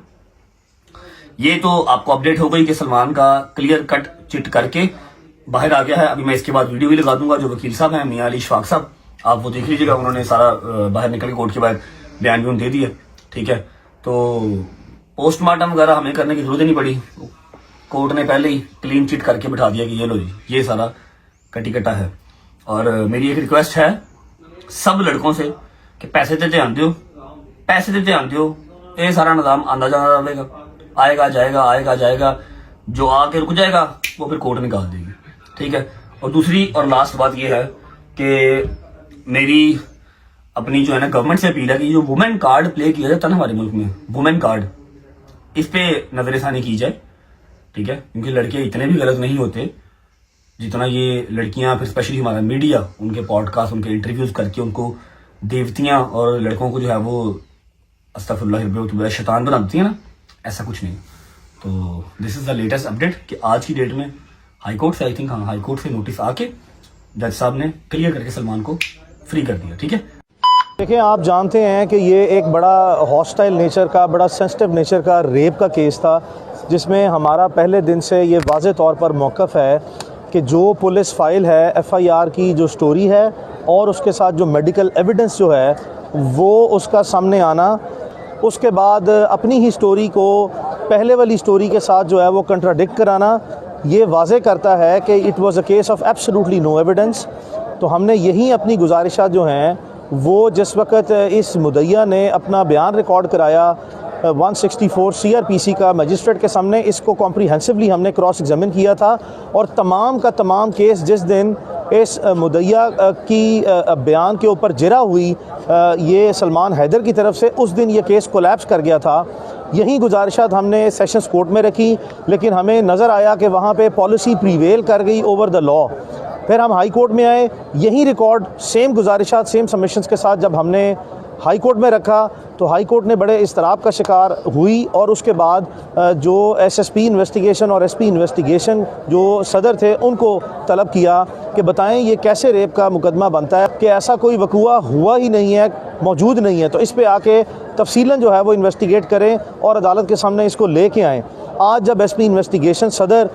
ये तो आपको अपडेट हो गई कि सलमान का क्लियर कट चिट करके बाहर आ गया है। अभी मैं इसके बाद वीडियो भी लगा दूंगा, जो वकील साहब हैं मियां अली इशफाक साहब, आप वो देख लीजिएगा। उन्होंने सारा बाहर निकल के कोर्ट के बाद बयान भी दे दिया। ठीक है, तो पोस्टमार्टम वगैरह हमें करने की जरूरत ही नहीं पड़ी, कोर्ट ने पहले ही क्लीन चिट करके बिठा दिया कि ये लो जी, ये सारा कटी कटा है। और मेरी एक रिक्वेस्ट है सब लड़कों से कि पैसे ते ध्यान दियो, पैसे ते ध्यान दियो, ये सारा निजाम आंदा जाना रहेगा, आएगा जाएगा, आएगा जाएगा, जो आके रुक जाएगा वो फिर कोर्ट निकाल देगी। ठीक है, और दूसरी और लास्ट बात ये है कि मेरी अपनी जो है ना गवर्नमेंट से अपील है कि जो वुमेन कार्ड प्ले किया जाता है ना हमारे मुल्क में, वुमेन कार्ड, इस पे नजरसानी की जाए। ठीक है, क्योंकि लड़के इतने भी गलत नहीं होते जितना ये लड़कियां, फिर स्पेशली हमारा मीडिया उनके पॉडकास्ट, उनके इंटरव्यूज करके उनको देवतियां और लड़कों को जो है वो अस्तगफिरुल्लाह शैतान बनाती है ना, ऐसा कुछ नहीं। तो this is the latest update कि आज की डेट में हाई कोर्ट से, आई थिंक हाँ, हाई कोर्ट से नोटिस आके जज साहब ने क्लियर करके सलमान को फ्री कर दिया। ठीक है, देखिए, आप जानते हैं कि ये एक बड़ा हॉस्टाइल नेचर का, बड़ा सेंसिटिव नेचर का रेप का केस था, जिसमें हमारा पहले दिन से ये वाज़े तौर पर मौक़िफ़ है कि जो पुलिस फाइल है, FIR की जो स्टोरी है और उसके साथ जो मेडिकल एविडेंस जो है वो उसका सामने आना, उसके बाद अपनी ही स्टोरी को पहले वाली स्टोरी के साथ जो है वो कंट्राडिक्ट कराना, ये वाज़े करता है कि it was a case of absolutely no evidence. तो हमने यही अपनी गुजारिशात जो हैं वो, जिस वक्त इस मुद्दइया ने अपना बयान रिकॉर्ड कराया 164 CRPC का मजिस्ट्रेट के सामने, इसको कॉम्प्रीहेंसिवली हमने क्रॉस एग्जामिन किया था और तमाम का तमाम केस जिस दिन इस मुद्दइया की बयान के ऊपर जिरा हुई ये सलमान हैदर की तरफ से, उस दिन ये केस कोलैप्स कर गया था। यही गुजारिशात हमने सेशंस कोर्ट में रखी, लेकिन हमें नज़र आया कि वहाँ पे पॉलिसी प्रीवेल कर गई ओवर द लॉ। फिर हम हाई कोर्ट में आए, यही रिकॉर्ड सेम गुजारिशात, सेम सबमिशंस के साथ जब हमने हाई कोर्ट में रखा तो हाई कोर्ट ने बड़े इस्तराब का शिकार हुई और उसके बाद जो SSP इन्वेस्टिगेशन और SP इन्वेस्टिगेशन जो सदर थे उनको तलब किया कि बताएं ये कैसे रेप का मुकदमा बनता है, कि ऐसा कोई वक़ूआ हुआ ही नहीं है, मौजूद नहीं है, तो इस पे आके तफसीलन जो है वो इन्वेस्टिगेट करें और अदालत के सामने इसको लेके आएँ। आज जब SP इन्वेस्टिगेशन सदर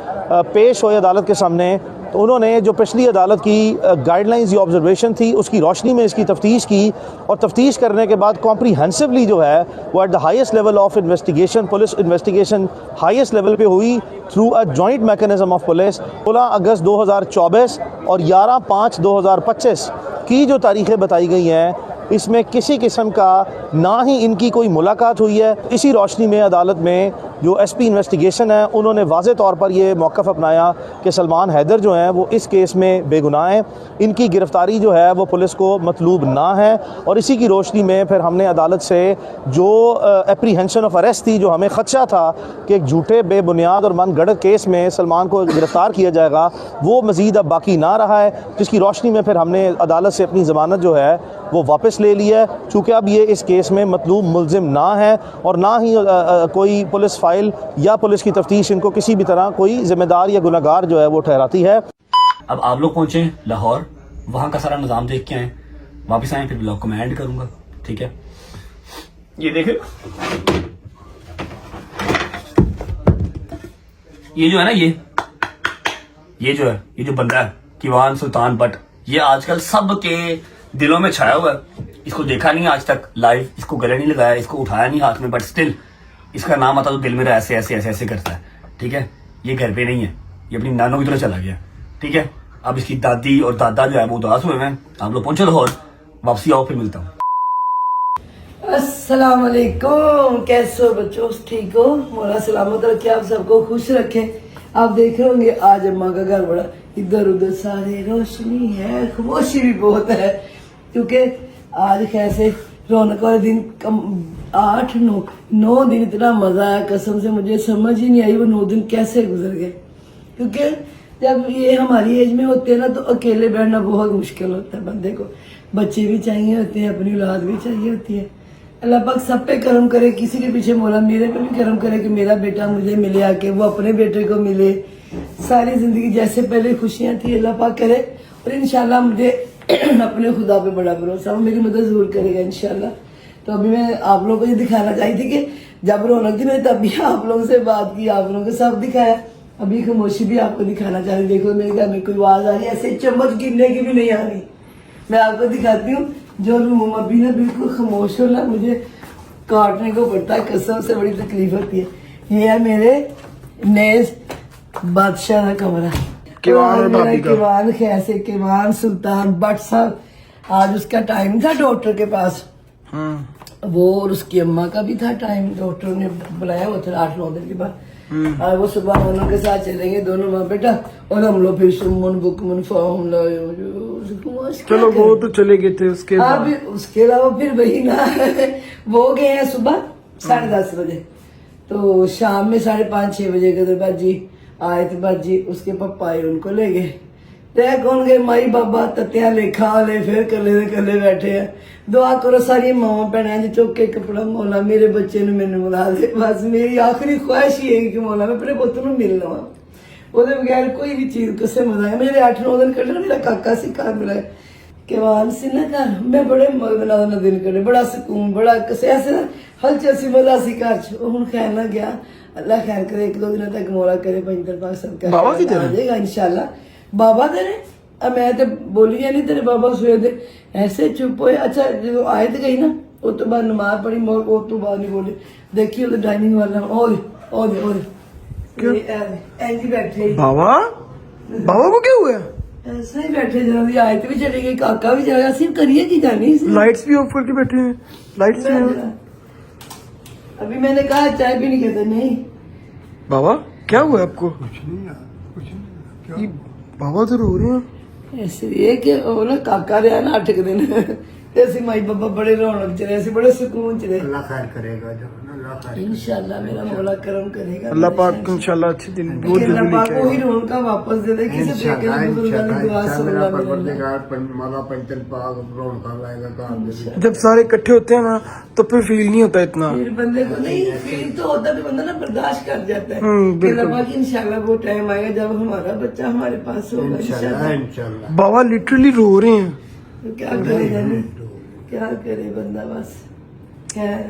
पेश हुए अदालत के सामने तो उन्होंने जो पिछली अदालत की गाइडलाइंस या ऑब्जर्वेशन थी उसकी रोशनी में इसकी तफ्तीश की और तफ्तीश करने के बाद कॉम्प्रीहेंसिवली जो है वो at the highest level of investigation, police investigation highest level पे हुई through a joint mechanism of police. 16 अगस्त 2024 और 11/5/2025 की जो तारीखें बताई गई हैं, इसमें किसी किस्म का ना ही इनकी कोई मुलाकात हुई है। इसी रोशनी में अदालत में जो SP इन्वेस्टिगेशन है उन्होंने वाज़े तौर पर ये मौक़िफ़ अपनाया कि सलमान हैदर जो हैं वो इस केस में बेगुनाह हैं, इनकी गिरफ़्तारी जो है वो पुलिस को मतलूब ना है। और इसी की रोशनी में फिर हमने अदालत से जो एप्रीहेंशन ऑफ अरेस्ट थी, जो हमें ख़दशा था कि एक झूठे, बेबुनियाद और मनगढ़ंत केस में सलमान को गिरफ़्तार किया जाएगा, वो मज़ीद अब बाकी ना रहा है, जिसकी रोशनी में फिर हमने अदालत से अपनी ज़मानत जो है वो वापस ले ली है, चूँकि अब ये इस केस में मतलूब मुलजिम ना है और ना ही कोई पुलिस फाइल या पुलिस की तफ्तीश इनको किसी भी तरह कोई जिम्मेदार या गुनहगार जो है वो ठहराती है। अब आप लोग पहुंचे लाहौर, वहां का सारा निजाम देख के आए, वापस आए, फिर ब्लॉग को मैं एंड करूंगा। ठीक है, ये देखे, ये जो है ना, ये जो है, ये जो बंदा है किवान सुल्तान बट ये आजकल सबके दिलों में छाया हुआ है। इसको देखा नहीं आज तक लाइव, इसको गले नहीं लगाया, इसको उठाया नहीं हाथ में, बट स्टिल इसका नाम आता तो दिल मेरा ऐसे ऐसे ऐसे ऐसे करता है। ठीक है, ये घर पे नहीं है, ये अपनी नानों की तरह चला गया। ठीक है, अब इसकी दादी और दादा जो है वो उदास हुए हैं। आप लोग पहुंचो लाहौर, वापसी आओ, फिर मिलता हूँ। अस्सलाम वालेकुम, कैसे हो बच्चों, ठीक हो? मौला सलामत रखे, आप सबको खुश रखे। आप देख रहे होंगे आज अम्मा का घर बड़ा इधर उधर सारे रोशनी है, खामोशी भी बहुत है, क्योंकि आज कैसे रौनक वाले दिन 8-9 दिन इतना मजा आया, कसम से मुझे समझ ही नहीं आई वो 9 दिन कैसे गुजर गए। क्योंकि जब ये हमारी एज में होते हैं ना तो अकेले बैठना बहुत मुश्किल होता है बंदे को, बच्चे भी चाहिए होते हैं, अपनी औलाद भी चाहिए होती है। अल्लाह पाक सब पे करम करे, किसी के पीछे मौला मेरे पे भी करम करे कि मेरा बेटा मुझे मिले आके, वो अपने बेटे को मिले, सारी जिंदगी जैसे पहले खुशियां थी अल्लाह पाक करे। और इंशाल्लाह मुझे अपने खुदा पे बड़ा भरोसा, वो मेरी मदद जरूर करेगा इंशाल्लाह। तो अभी मैं आप लोगों को ये दिखाना चाही थी कि जब रौनक थी मैंने तभी आप लोगों से बात की, आप लोगों को सब दिखाया। अभी खामोशी भी आपको दिखाना चाह रही, देखो मेरे घर में कोई आवाज आ रही है, ऐसे चम्मच गिरने की भी नहीं आ रही। मैं आपको दिखाती हूँ जो रूम अभी ना बिल्कुल खामोश हो ना, मुझे काटने को पड़ता है, कसम से बड़ी तकलीफ होती है। ये है मेरे नए बादशाह का कमरा, किवान कैसे किवान सुल्तान बट साहब। आज उसका टाइम था डॉक्टर के पास, वो और उसकी अम्मा का भी था टाइम, डॉक्टर ने बुलाया हुआ था 8-9 दिन के बाद। और वो सुबह दोनों के साथ चलेंगे, दोनों माँ बेटा, और हम लोग फिर सुमन बुकमन फॉर्म चलो वो तो चले गए थे, उसके बाद उसके अलावा फिर वही ना वो गए हैं सुबह 10:30 बजे, तो शाम में 5:30-6 बजे गदर बाजी आए थे, बाजी उसके पप्पा आए, उनको ले गए। तय कौन गए, माई बाबा तत्या लेखा वाले फिर कले बैठे हैं। दुआ करो सारी मावा भैन जी, चुक के कपड़ा मौला मेरे बच्चे ने मैंने मिला दे, बस मेरी आखिरी ख्वाहिश ही है कि मौला मैं अपने पुत्र को मिल लवा, वो बगैर कोई भी चीज कैसे मजा है। मेरे 8-9 दिन कटे, मेरा काका सी घर मिला केवाल से ना घर, मैं बड़े मजा दिन कटे, बड़ा सुकून, बड़ा कैसे ऐसे ना हलचल सी मजा सी घर च। हूं खैर ना गया, अल्लाह खैर करे, 1-2 दिन तक मौला करे पंजतर पाक सबका बाबा की तरह आ जाएगा इंशाल्लाह। बाबा तेरे अब मैं तो बोली है नहीं, तेरे बाबा सोए थे ऐसे चुप हुए। अच्छा जो आए थे गई ना, उस तो बाद नमाज पढ़ी, मोर वो तो बाद नहीं बोले, देखिए उधर डाइनिंग वाला और ऐसे बैठे बाबा को क्या हुआ? ऐसे ही बैठे, जरा भी आयत भी चली गई, काका भी चला गया, सिर्फ करिए की जानी, लाइट्स भी ऑफ करके बैठे हैं, लाइट्स भी। अभी मैंने कहा चाय भी नहीं कहते, नहीं बाबा क्या हुआ आपको? कुछ नहीं यार, कुछ नहीं। बाबा तो रो रहे हैं। ऐसे ये कि वो ना काका रहा ना 8 दिन, ऐसे माई बाबा बड़े रौनक च रहे, बड़े सुकून च रहे। अल्लाह खैर करेगा, जो अल्लाह खैर इंशाल्लाह मेरा मौला करम करेगा, अल्लाह पाक इंशाल्लाह अच्छे दिन बहुत जल्दी अल्लाह पाक लेके वही रौनक वापस दे दे, किसी तरीके से दुआ सल्लल्लाहु अलैहि वसल्लम। जब सारे इकट्ठे होते हैं ना तो फिर फील नहीं होता इतना, फिर बंदे को नहीं फील तो होता, फिर बंदा ना बर्दाश्त कर जाता है। बिल्कुल। अल्लाह पाक इंशाल्लाह वो टाइम आएगा जब हमारा बच्चा हमारे पास होगा इंशाल्लाह। बाबा लिटरली रो रहे हैं। तो क्या करे जाने, क्या करे बंदा, बस खैर।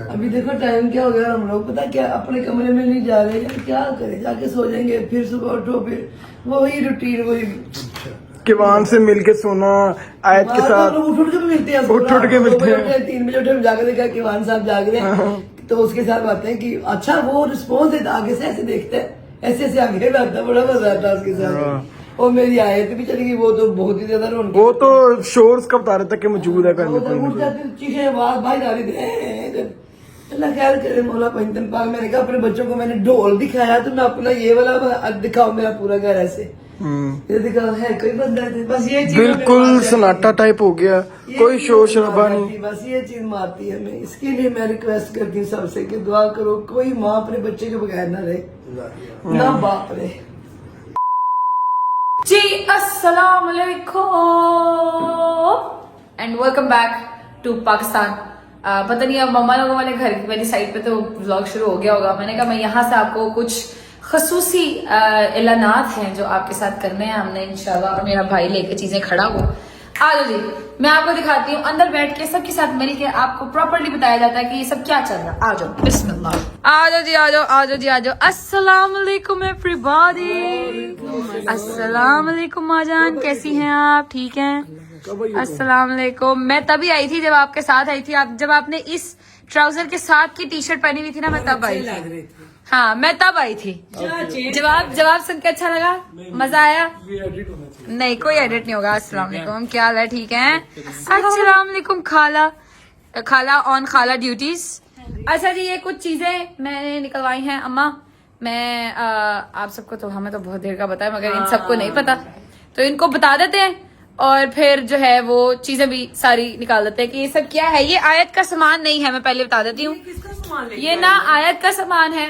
अभी देखो टाइम क्या हो गया, हम लोग पता क्या अपने कमरे में नहीं जा रहे, क्या करे, जाके सो जाएंगे, फिर सुबह उठो, फिर वही रूटीन, वही किवान से मिलके सोना, आयत के साथ उठ के मिलते हैं, उठ के मिलते हैं, 3 बजे उठे, जाके देखा किवान साहब जाग रहे हैं, तो उसके साथ बातें हैं कि अच्छा वो रिस्पॉन्स देता, आगे से ऐसे देखते हैं, ऐसे आगे आता, बड़ा मजा आता उसके साथ। और मेरी आयत भी चली गई, वो तो बहुत ही ज्यादा रौनक, वो तो शोर्स का बता रहे थे कि मौजूद है घर में, उठ जाती चीखें आवाज बाहर आ रही थी। अल्लाह खैर करे मौला पंजतन पाक। मैंने कहा अपने बच्चों को मैंने ढोल दिखाया, तो मैं अपना ये वाला दिखाओ, मेरा पूरा घर ऐसे ये दिखाओ, है कोई बंदा है, बस ये चीज बिल्कुल सन्नाटा टाइप हो गया, कोई शोर शराबा नहीं, बस ये चीज मारती है। मैं इसके लिए मैं रिक्वेस्ट करती हूँ सबसे कि दुआ करो, कोई माँ अपने बच्चे के बगैर ना रहे, ना बाप रहे। जी अस्सलाम वालेकुम and welcome back to Pakistan. पता नहीं अब मम्मा लोगों वाले घर वाली साइड पे तो व्लॉग शुरू हो गया होगा। मैंने कहा मैं यहाँ से आपको कुछ खसूसी ऐलानात हैं जो आपके साथ करने हैं हमने इंशाल्लाह, और मेरा भाई लेके चीजें खड़ा हो। आ जाओ जी, मैं आपको दिखाती हूँ अंदर बैठ के सबके साथ मिल के आपको प्रॉपर्ली बताया जाता है कि ये सब क्या चल रहा है। आ जाओ, बिस्मिल्लाह। आ जाओ जी, आ जाओ, आ जाओ जी, आ जाओ। अस्सलाम वालेकुम एवरीबॉडी। अस्सलाम वालेकुम माजान, कैसी हैं आप? ठीक हैं? अस्सलाम वालेकुम। मैं तभी आई थी जब आपके साथ आई थी, आप जब आपने इस ट्राउजर के साथ की टी शर्ट पहनी हुई थी ना, मैं तब आई थी। हाँ, मैं तब आई थी। जवाब सुन के अच्छा लगा? मजा आया? नहीं, कोई एडिट नहीं होगा। अस्सलाम वालेकुम, क्या हाल है? ठीक है? अस्सलाम वालेकुम खाला ऑन खाला ड्यूटीज। अच्छा जी, ये कुछ चीजें मैंने निकलवाई हैं अम्मा। मैं आप सबको तो, हमें तो बहुत देर का पता है, मगर इन सबको नहीं पता, तो इनको बता देते हैं और फिर जो है वो चीजें भी सारी निकाल देते हैं कि ये सब क्या है। ये आयत का सामान नहीं है, मैं पहले बता देती हूँ। ये ना आयत का सामान है,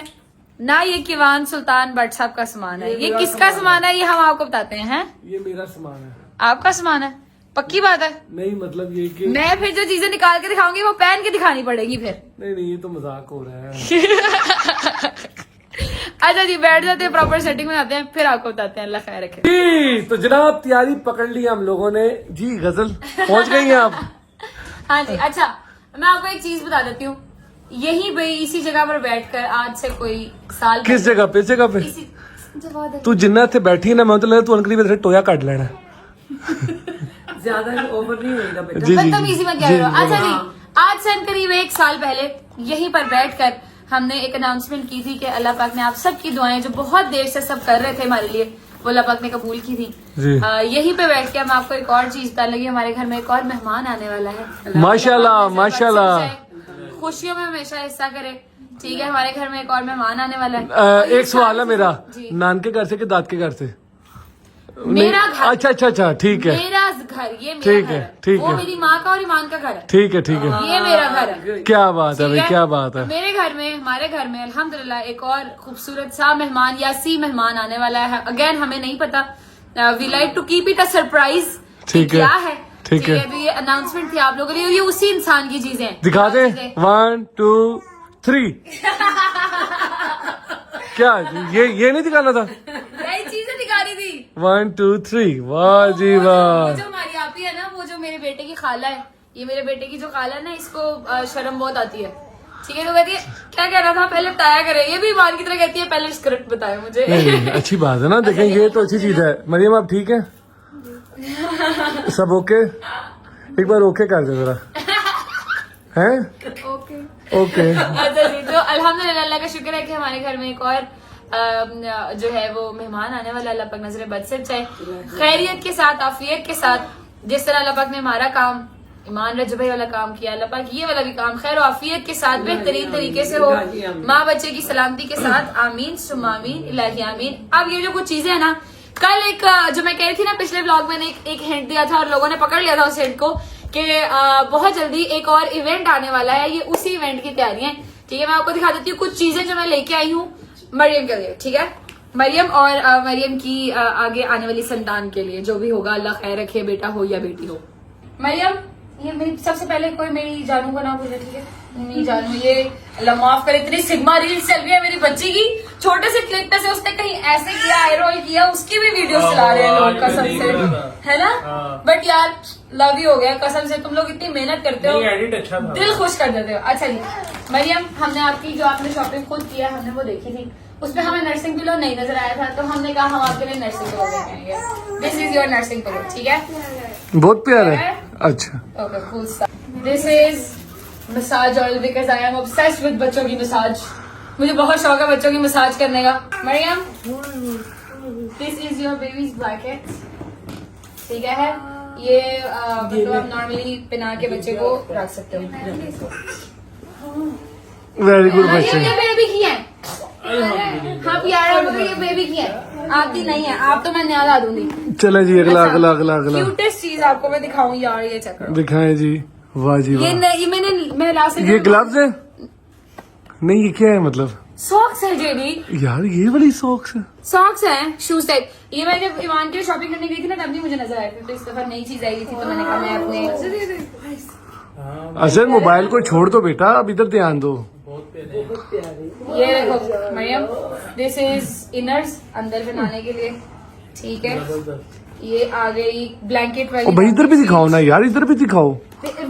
ना ये किवान सुल्तान भट्ट साहब का सामान है। ये किसका सामान है ये हम आपको बताते हैं। ये मेरा सामान है। आपका सामान है? पक्की बात है? नहीं, मतलब ये कि मैं फिर जो चीजें निकाल के दिखाऊंगी वो पहन के दिखानी पड़ेगी फिर। नहीं, ये तो मजाक हो रहा है। अच्छा जी, बैठ जाते हैं, प्रॉपर सेटिंग में आते हैं, फिर आपको बताते हैं। अल्लाह खैर रखे जी। तो जनाब तैयारी पकड़ ली हम लोगों ने जी। गजल पहुंच गई हैं आप? हाँ जी। अच्छा, मैं आपको एक चीज बता देती हूँ। यहीं पे इसी जगह पर बैठकर आज से कोई साल किस जगह पे? इस जगह पे तू जिन्ना इतने बैठी है ना, मैं तो लगा तू अनकरीब इधर टोया काट लेना। ज्यादा ओवर नहीं होगा बेटा। जी जी बदतमीजी में कह रहे हो। अच्छा जी, आज से करीब 1 साल पहले यहीं पर बैठकर हमने एक अनाउंसमेंट की थी कि अल्लाह पाक ने आप सबकी दुआएं जो बहुत देर से सब कर रहे थे हमारे लिए, वो अल्लाह पाक ने कबूल की थी। यहीं पे बैठ के हम आपको एक और चीज बता लगी, हमारे घर में एक और मेहमान आने वाला है। माशाल्लाह माशाल्लाह। खुशियों में हमेशा हिस्सा करे, ठीक है? हमारे घर में एक और मेहमान आने वाला है। एक सवाल है मेरा, नान के घर से कि दाद के घर से? मेरा घर। अच्छा, ठीक है। मेरा घर, ये मेरा ठीक घर है, ठीक वो है। मेरी माँ का और ईमान का घर है। ठीक है। ये मेरा घर है। क्या बात है भाई, ठीक क्या बात है। मेरे घर में, हमारे घर में अल्हम्दुलिल्लाह एक और खूबसूरत सा मेहमान या सी मेहमान आने वाला है। अगेन हमें नहीं पता, we like to keep it a surprise. ठीक है, क्या है? ठीक है। तो ये अनाउंसमेंट थी आप लोगों के लिए, ये उसी इंसान की चीजें हैं। दिखा दे। 1 2 3। क्या ये नहीं दिखाना था? यही चीजें दिखा रही थी। 1 2 3। वाह जी वाह। वो जो हमारी आपी है ना, वो जो मेरे बेटे की खाला है, ये मेरे बेटे की जो खाला है ना, इसको शर्म बहुत आती है। ठीक है, तो कहती है क्या कह रहा था पहले बताया करे। ये भी ईमान की तरह कहती है पहले स्क्रिप्ट बताए मुझे। नहीं, अच्छी बात है ना। देखें, ये तो अच्छी चीज है। मरियम आप ठीक है? सब ओके? एक बार ओके कर दे जरा। हैं? ओके। अच्छा जी, तो अल्हम्दुलिल्लाह, अल्लाह का शुक्र है कि हमारे घर में एक और जो है वो मेहमान आने वाला। अल्लाह पाक नजर बद से बचाए, खैरियत के साथ, आफियत के साथ। जिस तरह अल्लाह पाक ने हमारा काम, ईमान रजब भाई वाला काम किया, अल्लाह पाक ये वाला भी काम खैर और आफियत के साथ बेहतरीन तरीके से हो, माँ बच्चे की सलामती के साथ। आमीन सुम्मा आमीन, इलाही आमीन। अब ये जो कुछ चीजें है ना, कल एक जो मैं कह रही थी ना, पिछले ब्लॉग में एक हिंट दिया था और लोगों ने पकड़ लिया था उस हिंट को कि बहुत जल्दी एक और इवेंट आने वाला है। ये उसी इवेंट की तैयारियां, ठीक है? मैं आपको दिखा देती हूँ कुछ चीजें जो मैं लेके आई हूँ मरियम के लिए, ठीक है? मरियम और मरियम की आगे आने वाली संतान के लिए, जो भी होगा अल्लाह खैर रखे, बेटा हो या बेटी हो। मरियम, ये मेरी सबसे पहले कोई मेरी जानू का नाम बोले, ठीक है? मेरी जानू, ये अल्लाह माफ करे, इतनी सिग्मा रील्स चल रही है मेरी बच्ची की। छोटे से क्लिप से उसने कहीं ऐसे किया, आई रोल किया, उसकी भी वीडियो चला रहे हैं लोग, कसम से, है ना? बट यार लव ही हो गया कसम से। तुम लोग इतनी मेहनत करते हो, अच्छा था। दिल खुश कर देते हो। अच्छा जी मरियम, हमने आपकी जो आपने शॉपिंग खुद किया, हमने वो देखी थी, उसमें हमें नर्सिंग पिलो नहीं नजर आया था, तो हमने कहा हम आपके लिए नर्सिंग पिलो लेके आएंगे। This is your nursing pillow, ठीक है? बहुत प्यारा है। अच्छा, okay, cool stuff. This is massage oil because I am obsessed with बच्चों की मसाज। मुझे बहुत शौक है बच्चों की मसाज करने का। Maryam, this is your baby's blanket, ठीक है? ये मतलब आप नॉर्मली पहना के बच्चे को रख सकते हो। वेरी गुड बच्चे। ये बेबी की है। हाँ प्यारा, मगर ये बेबी की है, आपकी नहीं है। आप तो मैं नया ला दूंगी। चले जी, अगला अगला अगला अगला क्यूटेस्ट चीज आपको मैं दिखाऊं यार, ये चेक करो। दिखाएं जी। वाह जी वाह। मैं ला सकती ये ग्लव्स है? नहीं, ये क्या है मतलब? सॉक्स है जेडी यार, ये वाली सॉक्स है? सॉक्स हैं, शूज टाइप। ये मैं जब ईमान के शॉपिंग करने गई थी ना, तब भी मुझे नजर आया था, तो इस दफा नई चीज आई थी, तो मैंने कहा मैं अपने अजय मोबाइल को छोड़ दो बेटा, अब इधर ध्यान दो। ये देखो मरियम, दिस इज इनर्स, अंदर बनाने के लिए, ठीक है? ये आ गई ब्लैंकेट वाली। ओ भाई इधर भी दिखाओ ना यार, इधर भी दिखाओ।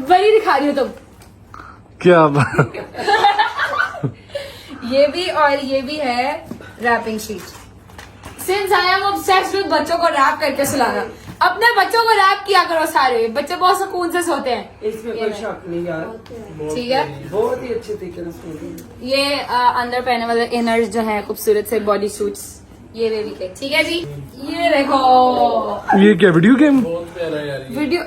वही दिखा रही हो तुम। क्या बात। ये भी और ये भी है wrapping sheet. Since I am obsessed with बच्चों को रैप करके सुलाना। अपने बच्चों को रैप किया करो सारे, बच्चे बहुत सुकून से सोते हैं। इसमें कोई शक नहीं यार, ठीक है, बहुत ही अच्छे तरीके से सुन। ये अंदर पहने वाले इनर्स जो है खूबसूरत से बॉडी सूट्स, ये बेबी के। ठीक है जी, ये देखो ये क्या वीडियो गेम? वीडियो।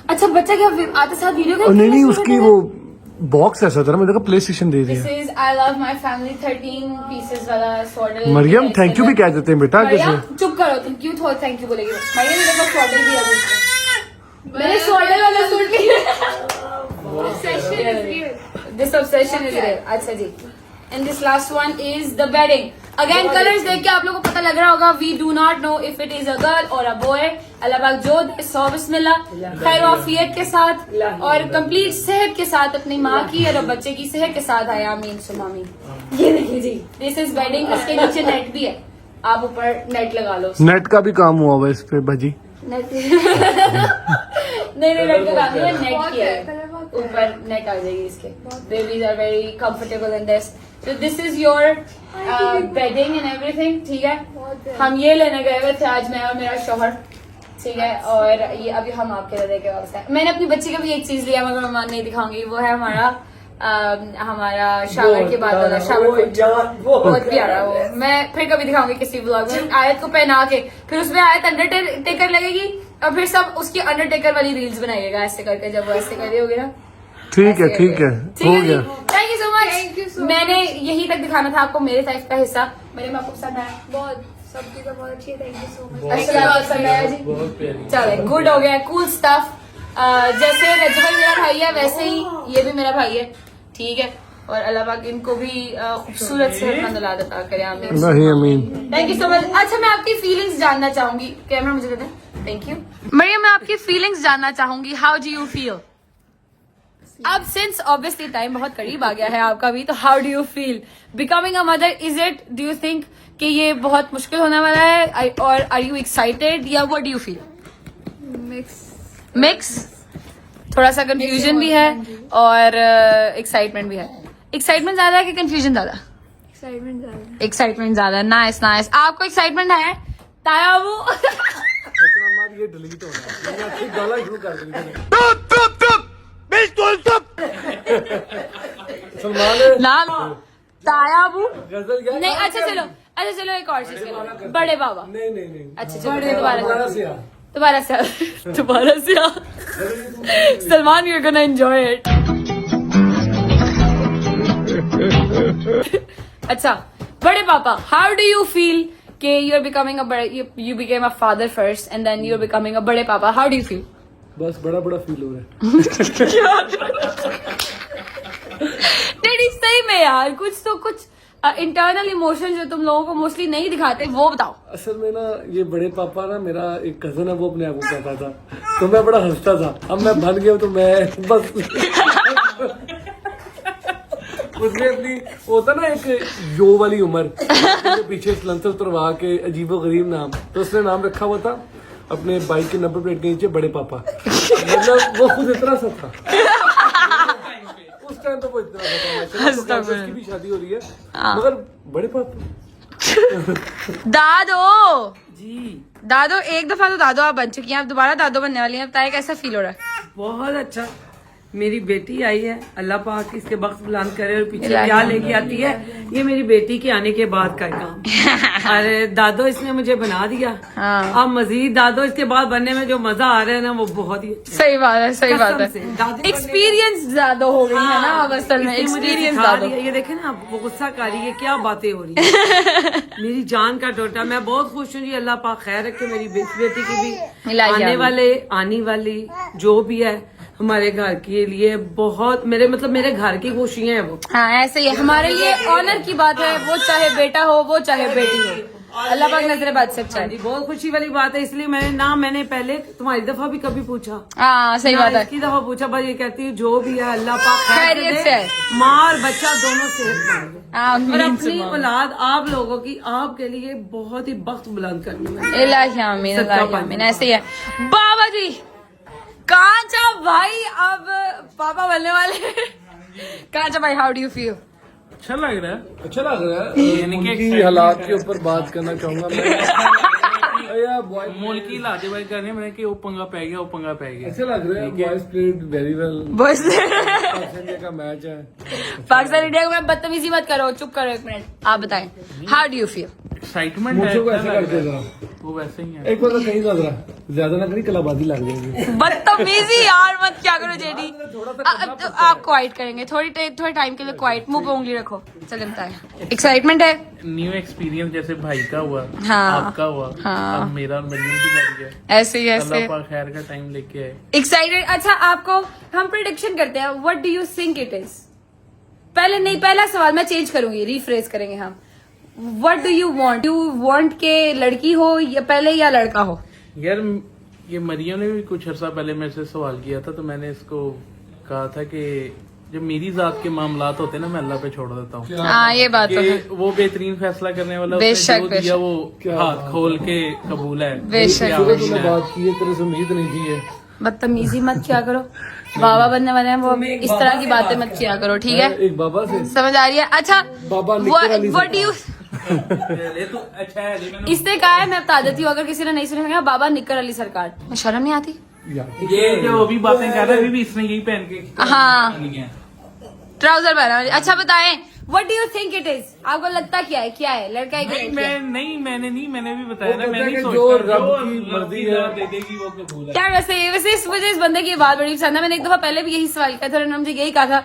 अच्छा बच्चा क्या आते साथ वीडियो गेम? नहीं उसकी वो बॉक्स ऐसा था ना, मैंने कहा प्ले स्टेशन दे दिया। This is I love my family 13 pieces वाला सॉर्डल। मरियम थैंक यू भी कह देते हैं बेटा। मरियम कैसे चुप करो तुम, क्यों थोड़ा थैंक यू बोलेगी? मरियम मेरे पास सॉर्डल भी है, मैंने सॉर्डल वाला सूट लिया। This obsession is real. अच्छा जी, and this last one is the bedding. Again colours देख के आप लोगों को पता लग रहा होगा, we do not know if it is a girl और अ बॉय। अल्लाह पाक जो दे सौ बिस्मिल्लाह, खैर आफियत के साथ और कंप्लीट सेहत के साथ अपनी माँ की और बच्चे की सेहत के साथ आया। आमीन सुमा आमीन। ये देखिए जी, दिस इज बेडिंग। इसके नीचे नेट भी है, आप ऊपर नेट लगा लो। नेट का भी काम हुआ हुआ इस पे भाजी। नेट नहीं नेट का काम नहीं है, नेट की है, ऊपर नेट आ जाएगी इसके। Babies are very comfortable in this. So this is your bedding and everything, ठीक है। हम ये लेने गए हुए थे आज, मैं और मेरा शौहर, ठीक है। और ये अभी हम आपके लिए देके वापस आए। मैंने अपनी बच्ची का भी एक चीज लिया, मगर मैं नहीं दिखाऊंगी। वो है हमारा शावर के बाद वाला शावर, बहुत प्यारा वो। मैं फिर कभी दिखाऊंगी किसी ब्लॉग में। आयत को पहना के फिर उसमें आयत अंडरटेकर लगेगी और फिर सब उसकी अंडरटेकर वाली रील्स बनाइएगा ऐसे करके। जब वो ऐसे कर रही होगी ना, ठीक है ठीक है, हो गया। Thank you so much. मैंने यही तक दिखाना था आपको मेरे साइड का हिस्सा। मेरे में आपको पसंद आया? बहुत, सब चीजें बहुत अच्छी है। Thank you so much. पसंद आया जी, चले गुड हो गया, कूल स्टफ। जैसे रजबल मेरा भाई है वैसे ही ये भी मेरा भाई है, ठीक है। और अल्लाह पाक इनको भी खूबसूरत से सेहत अता करे, आमीन आमीन। Thank you so much. अच्छा मैं आपकी फीलिंग्स जानना चाहूंगी, कैमरा मुझे देते हैं, थैंक यू। मरियम मैं आपकी फीलिंग्स जानना चाहूंगी, हाउ डू यू फील? अब सिंस ऑब्वियसली टाइम बहुत करीब आ गया है आपका भी, तो how do you feel becoming a mother? Is it, do you think कि ये बहुत मुश्किल होने वाला है, और आर यू एक्साइटेड या what do you feel? Mix, थोड़ा सा कंफ्यूजन भी है और एक्साइटमेंट भी है। एक्साइटमेंट ज्यादा है कि कंफ्यूजन ज्यादा? एक्साइटमेंट ज्यादा। Nice nice. आपको एक्साइटमेंट है ताया? वो ये डिलीट हो गया, गाला शुरू कर देंगे। सलमान ना ताया अबू गजल क्या? नहीं। अच्छा चलो एक और चीज करो, बड़े बाबा। नहीं अच्छा चलो दोबारा से आ। दोबारा से Salman, you gonna enjoy it. अच्छा बड़े पापा, हाउ डू यू फील कि you are becoming you became a father first and then you are becoming a बड़े पापा, हाउ डू यू फील? बस बड़ा फील हो रहा है। नहीं सही में यार, कुछ इंटरनल इमोशन जो तुम लोगों को मोस्टली नहीं दिखाते वो बताओ। असल में ना ये बड़े पापा ना, मेरा एक कजन है, वो अपने आप को कहता था, तो मैं बड़ा हंसता था। अब मैं बन गया तो मैं बस उसने अपनी होता ना एक जो वाली उम्र पीछे सलंसर उतरवा के अजीबो गरीब नाम, तो उसने नाम रखा हुआ था अपने बाइक के नंबर प्लेट के नीचे बड़े पापा। मतलब वो खुद इतना सा था उस टाइम, तो वो इतना सा था। उसकी भी शादी हो रही है, मगर बड़े पापा। दादो एक दफा तो दादो आप बन चुकी हैं, आप दोबारा दादो बनने वाली हैं। बताएं कैसा फील हो रहा है? बहुत अच्छा। मेरी बेटी आई है, अल्लाह पाक इसके बख्त बुलंद करे। और पीछे क्या लेके आती है, ये मेरी बेटी के आने के बाद का काम। अरे दादो इसने मुझे बना दिया। अब मजीद दादो इसके बाद बनने में जो मजा आ रहा है ना, वो बहुत ही अच्छा। सही बात है। एक्सपीरियंस ज्यादा हो गई है ना अब असल में, एक्सपीरियंस ज्यादा। ये देखे ना, वो गुस्सा कर रही है, क्या बातें हो रही है। मेरी जान का टोटा, मैं बहुत खुश हूँ जी। अल्लाह पाक खैर रखे मेरी बेटी की भी। आने वाली जो भी है हमारे घर के लिए बहुत, मेरे घर की खुशियां हैं वो। हाँ ऐसे ही हमारे लिए ऑनर की बात है, वो चाहे बेटा हो वो चाहे बेटी हो। अल्लाह पाक नजर बद से हाँ जी, बहुत खुशी वाली बात है, इसलिए मैंने पहले तुम्हारी दफा भी कभी पूछा, हाँ सही बात है, इसकी दफा पूछा, बस ये कहती हूँ जो भी है अल्लाह पाक खैरियत दे, से है। माँ और बच्चा दोनों सेहतमंद है। और आमीन अपनी औलाद आप लोगों की आपके लिए बहुत ही बख्त बुलंद करनी है। इलाही आमीन, इलाही आमीन। ऐसे ही है बाबा जी। कांचा भाई अब पापा बनने वाले। कांचा भाई, हाउ डू यू फील? अच्छा लग रहा है। अच्छा लग रहा है। उनकी हालात के ऊपर बात करना चाहूंगा मैं। यार बॉय मुल्की लाजवाब करने मैंने कि वो पंगा पै गया। अच्छा लग रहा है। Boys played very well. बस इंडिया का मैच है। पाकिस्तान इंडिया में बदतमीजी मत करो, चुप करो एक मिनट। आप बताएं, how do you feel? Excitement है। मुझको को ऐसे करते जरा, वो वैसे ही है। एक बार तो कहीं लग रहा, ज्यादा ना करी कलाबाजी लग जाएगी। बदतमीजी यार मत क्या करो जेडी। आप क्वाइट करेंगे थोड़े टाइम के लिए, क्वाइट, मुंह पे उंगली रखो। चले बताएं, एक्साइटमेंट है? न्यू एक्सपीरियंस जैसे भाई का हुआ, हाँ, आपका हुआ, हाँ, अब मेरा और मरियम की बारी है। ऐसे ही ऐसे अल्लाह पाक खैर का टाइम लेके आए। एक्साइटेड। अच्छा, आपको हम प्रिडिक्शन करते हैं, what do you think it is? पहला सवाल मैं चेंज करूंगी, रिफ्रेज करेंगे हम। What do you want? You want के लड़की हो या पहले या लड़का हो? यार ये मरियम ने भी कुछ अर्सा पहले मेरे से सवाल किया था, तो मैंने इसको कहा था कि जब मेरी जात के मामलात होते हैं ना, मैं अल्लाह पे छोड़ देता हूँ। हाँ, ये बात तो है। वो बेहतरीन फैसला करने वाला, बेशक, उसने जो दिया वो हाथ खोल के कबूल है। बेशक। तूने बात की है, तेरे से उम्मीद नहीं थी है। बदतमीजी मत किया करो, बाबा बनने वाले हैं वो, इस तरह की बातें मत किया करो, ठीक है? एक बाबा से समझ आ रही है? अच्छा, बाबा निकर अली व्हाट डू यू अच्छा है, इसने कहा है, मैं बता देती हूँ अगर किसी ने नहीं सुना, बाबा निकर अली सरकार। शर्म नहीं आती? ये जो अभी बातें कर रहे हैं, अभी इसने यही पहन के हाँ, ट्राउजर पहना। अच्छा बताएं, what do you think it is? आपको लगता क्या है लड़का है कि लड़की है? मैंने भी बताया ना, मैं नहीं जो सोचता रब की मर्जी है दे देगी वो कबूल है। यार वैसे मुझे इस बंदे की बात बड़ी पसंद है। मैंने एक दफा पहले भी यही सवाल किया था, उन्होंने मुझे यही कहा था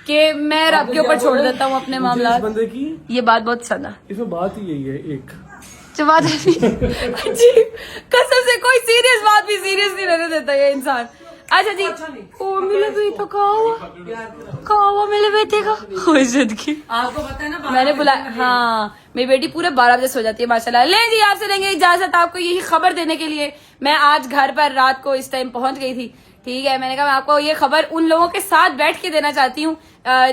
कि मैं रब के ऊपर छोड़ देता हूँ अपने मामला। बंदे की ये बात बहुत पसंद है। इसमें बात ही यही है, एक जो बात है अजीब, कसम से कोई सीरियस बात भी सीरियस नहीं रहने देता ये इंसान। अच्छा जी, ओ मिले भी तो कहा मिले बेटे का खुशद की आपको पता है ना, मैंने बोला। हाँ, मेरी बेटी पूरे 12 बजे सो जाती है माशाल्लाह। ले जी, आपसे लेंगे इजाजत आपको यही खबर देने के लिए। मैं आज घर पर रात को इस टाइम पहुंच गई थी, ठीक है? मैंने कहा मैं आपको ये खबर उन लोगों के साथ बैठ के देना चाहती हूँ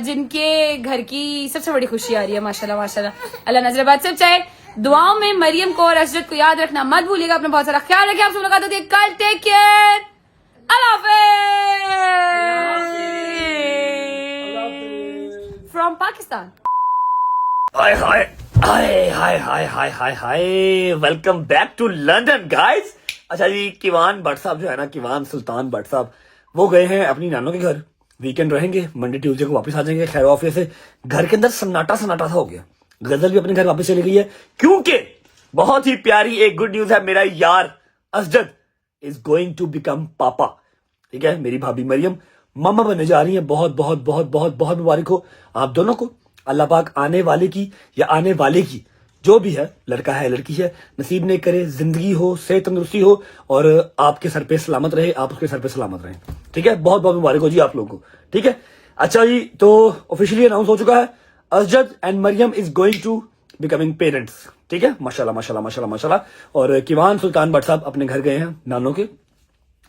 जिनके घर की सबसे बड़ी खुशी आ रही है माशाल्लाह माशाल्लाह। अल्लाह नजर बद से बचाए। दुआओं में मरियम को और असरत को याद रखना मत भूलिएगा। अपना बहुत सारा ख्याल रखिए। आपसे मुलाकात होती है कल। टेक केयर, अल्लाह हाफिज़ from Pakistan. Hi hi hi hi hi hi hi hi, welcome back to London guys. अच्छा जी, किवान भट्ट साहब जो है ना, किवान सुल्तान भट्ट साहब, वो गए हैं अपनी नानों के घर, वीकेंड रहेंगे, मंडे ट्यूसडे को वापस आ जाएंगे। खैर ऑफिस से घर के अंदर सन्नाटा सा हो गया। गजल भी अपने घर वापस चली गई है, क्योंकि बहुत ही प्यारी एक गुड न्यूज है। मेरा यार Asjad is going to become papa. ठीक है, मेरी भाभी मरियम मामा बनने जा रही है। बहुत बहुत बहुत बहुत बहुत मुबारक हो आप दोनों को। अल्लाह पाक आने वाले की या आने वाले की जो भी है, लड़का है लड़की है, नसीब नहीं करे, जिंदगी हो, सेहत तंदुरुस्ती हो और आपके सर पे सलामत रहे, आप उसके सर पे सलामत रहें। ठीक है, बहुत बहुत मुबारक हो जी आप लोगों को। ठीक है, अच्छा जी, तो ऑफिशियली अनाउंस हो चुका है, Asjad and Maryam is going to becoming parents. ठीक है, माशाल्लाह माशाल्लाह माशाल्लाह माशाल्लाह। और किवान सुल्तान भट्ट साहब अपने घर गए हैं नानों के,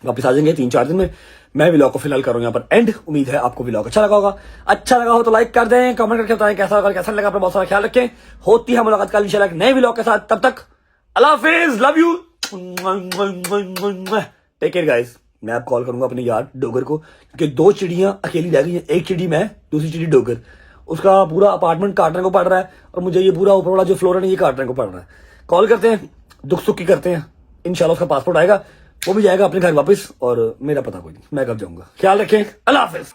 वापस आ जाएंगे 3-4 दिन में। मैं व्लॉग को फिलहाल करूँ यहाँ पर एंड। उम्मीद है आपको व्लॉग अच्छा लगा होगा। अच्छा लगा हो तो लाइक कर दें, कमेंट करके बताएं कैसा लगा, कैसा लगा। अपना बहुत सारा ख्याल रखें। होती है मुलाकात कल इंशाल्लाह एक नए व्लॉग के साथ। तब तक अल्लाह हाफिज, love you, take care guys. मैं अब कॉल करूंगा अपने यार डोगर को, क्योंकि 2 चिड़ियां अकेली रह गई हैं। एक चिड़ी मैं, दूसरी चिड़ी डोगर। उसका पूरा अपार्टमेंट काटने को पड़ रहा है और मुझे ये पूरा ऊपर वाला जो फ्लोर है ना, ये काटने को पड़ रहा है। कॉल करते हैं, दुख सुख की करते हैं। इंशाल्लाह उसका पासपोर्ट आएगा, वो भी जाएगा अपने घर वापस, और मेरा पता कोई नहीं, मैं कब जाऊंगा। ख्याल रखें, अल्लाह हाफिज।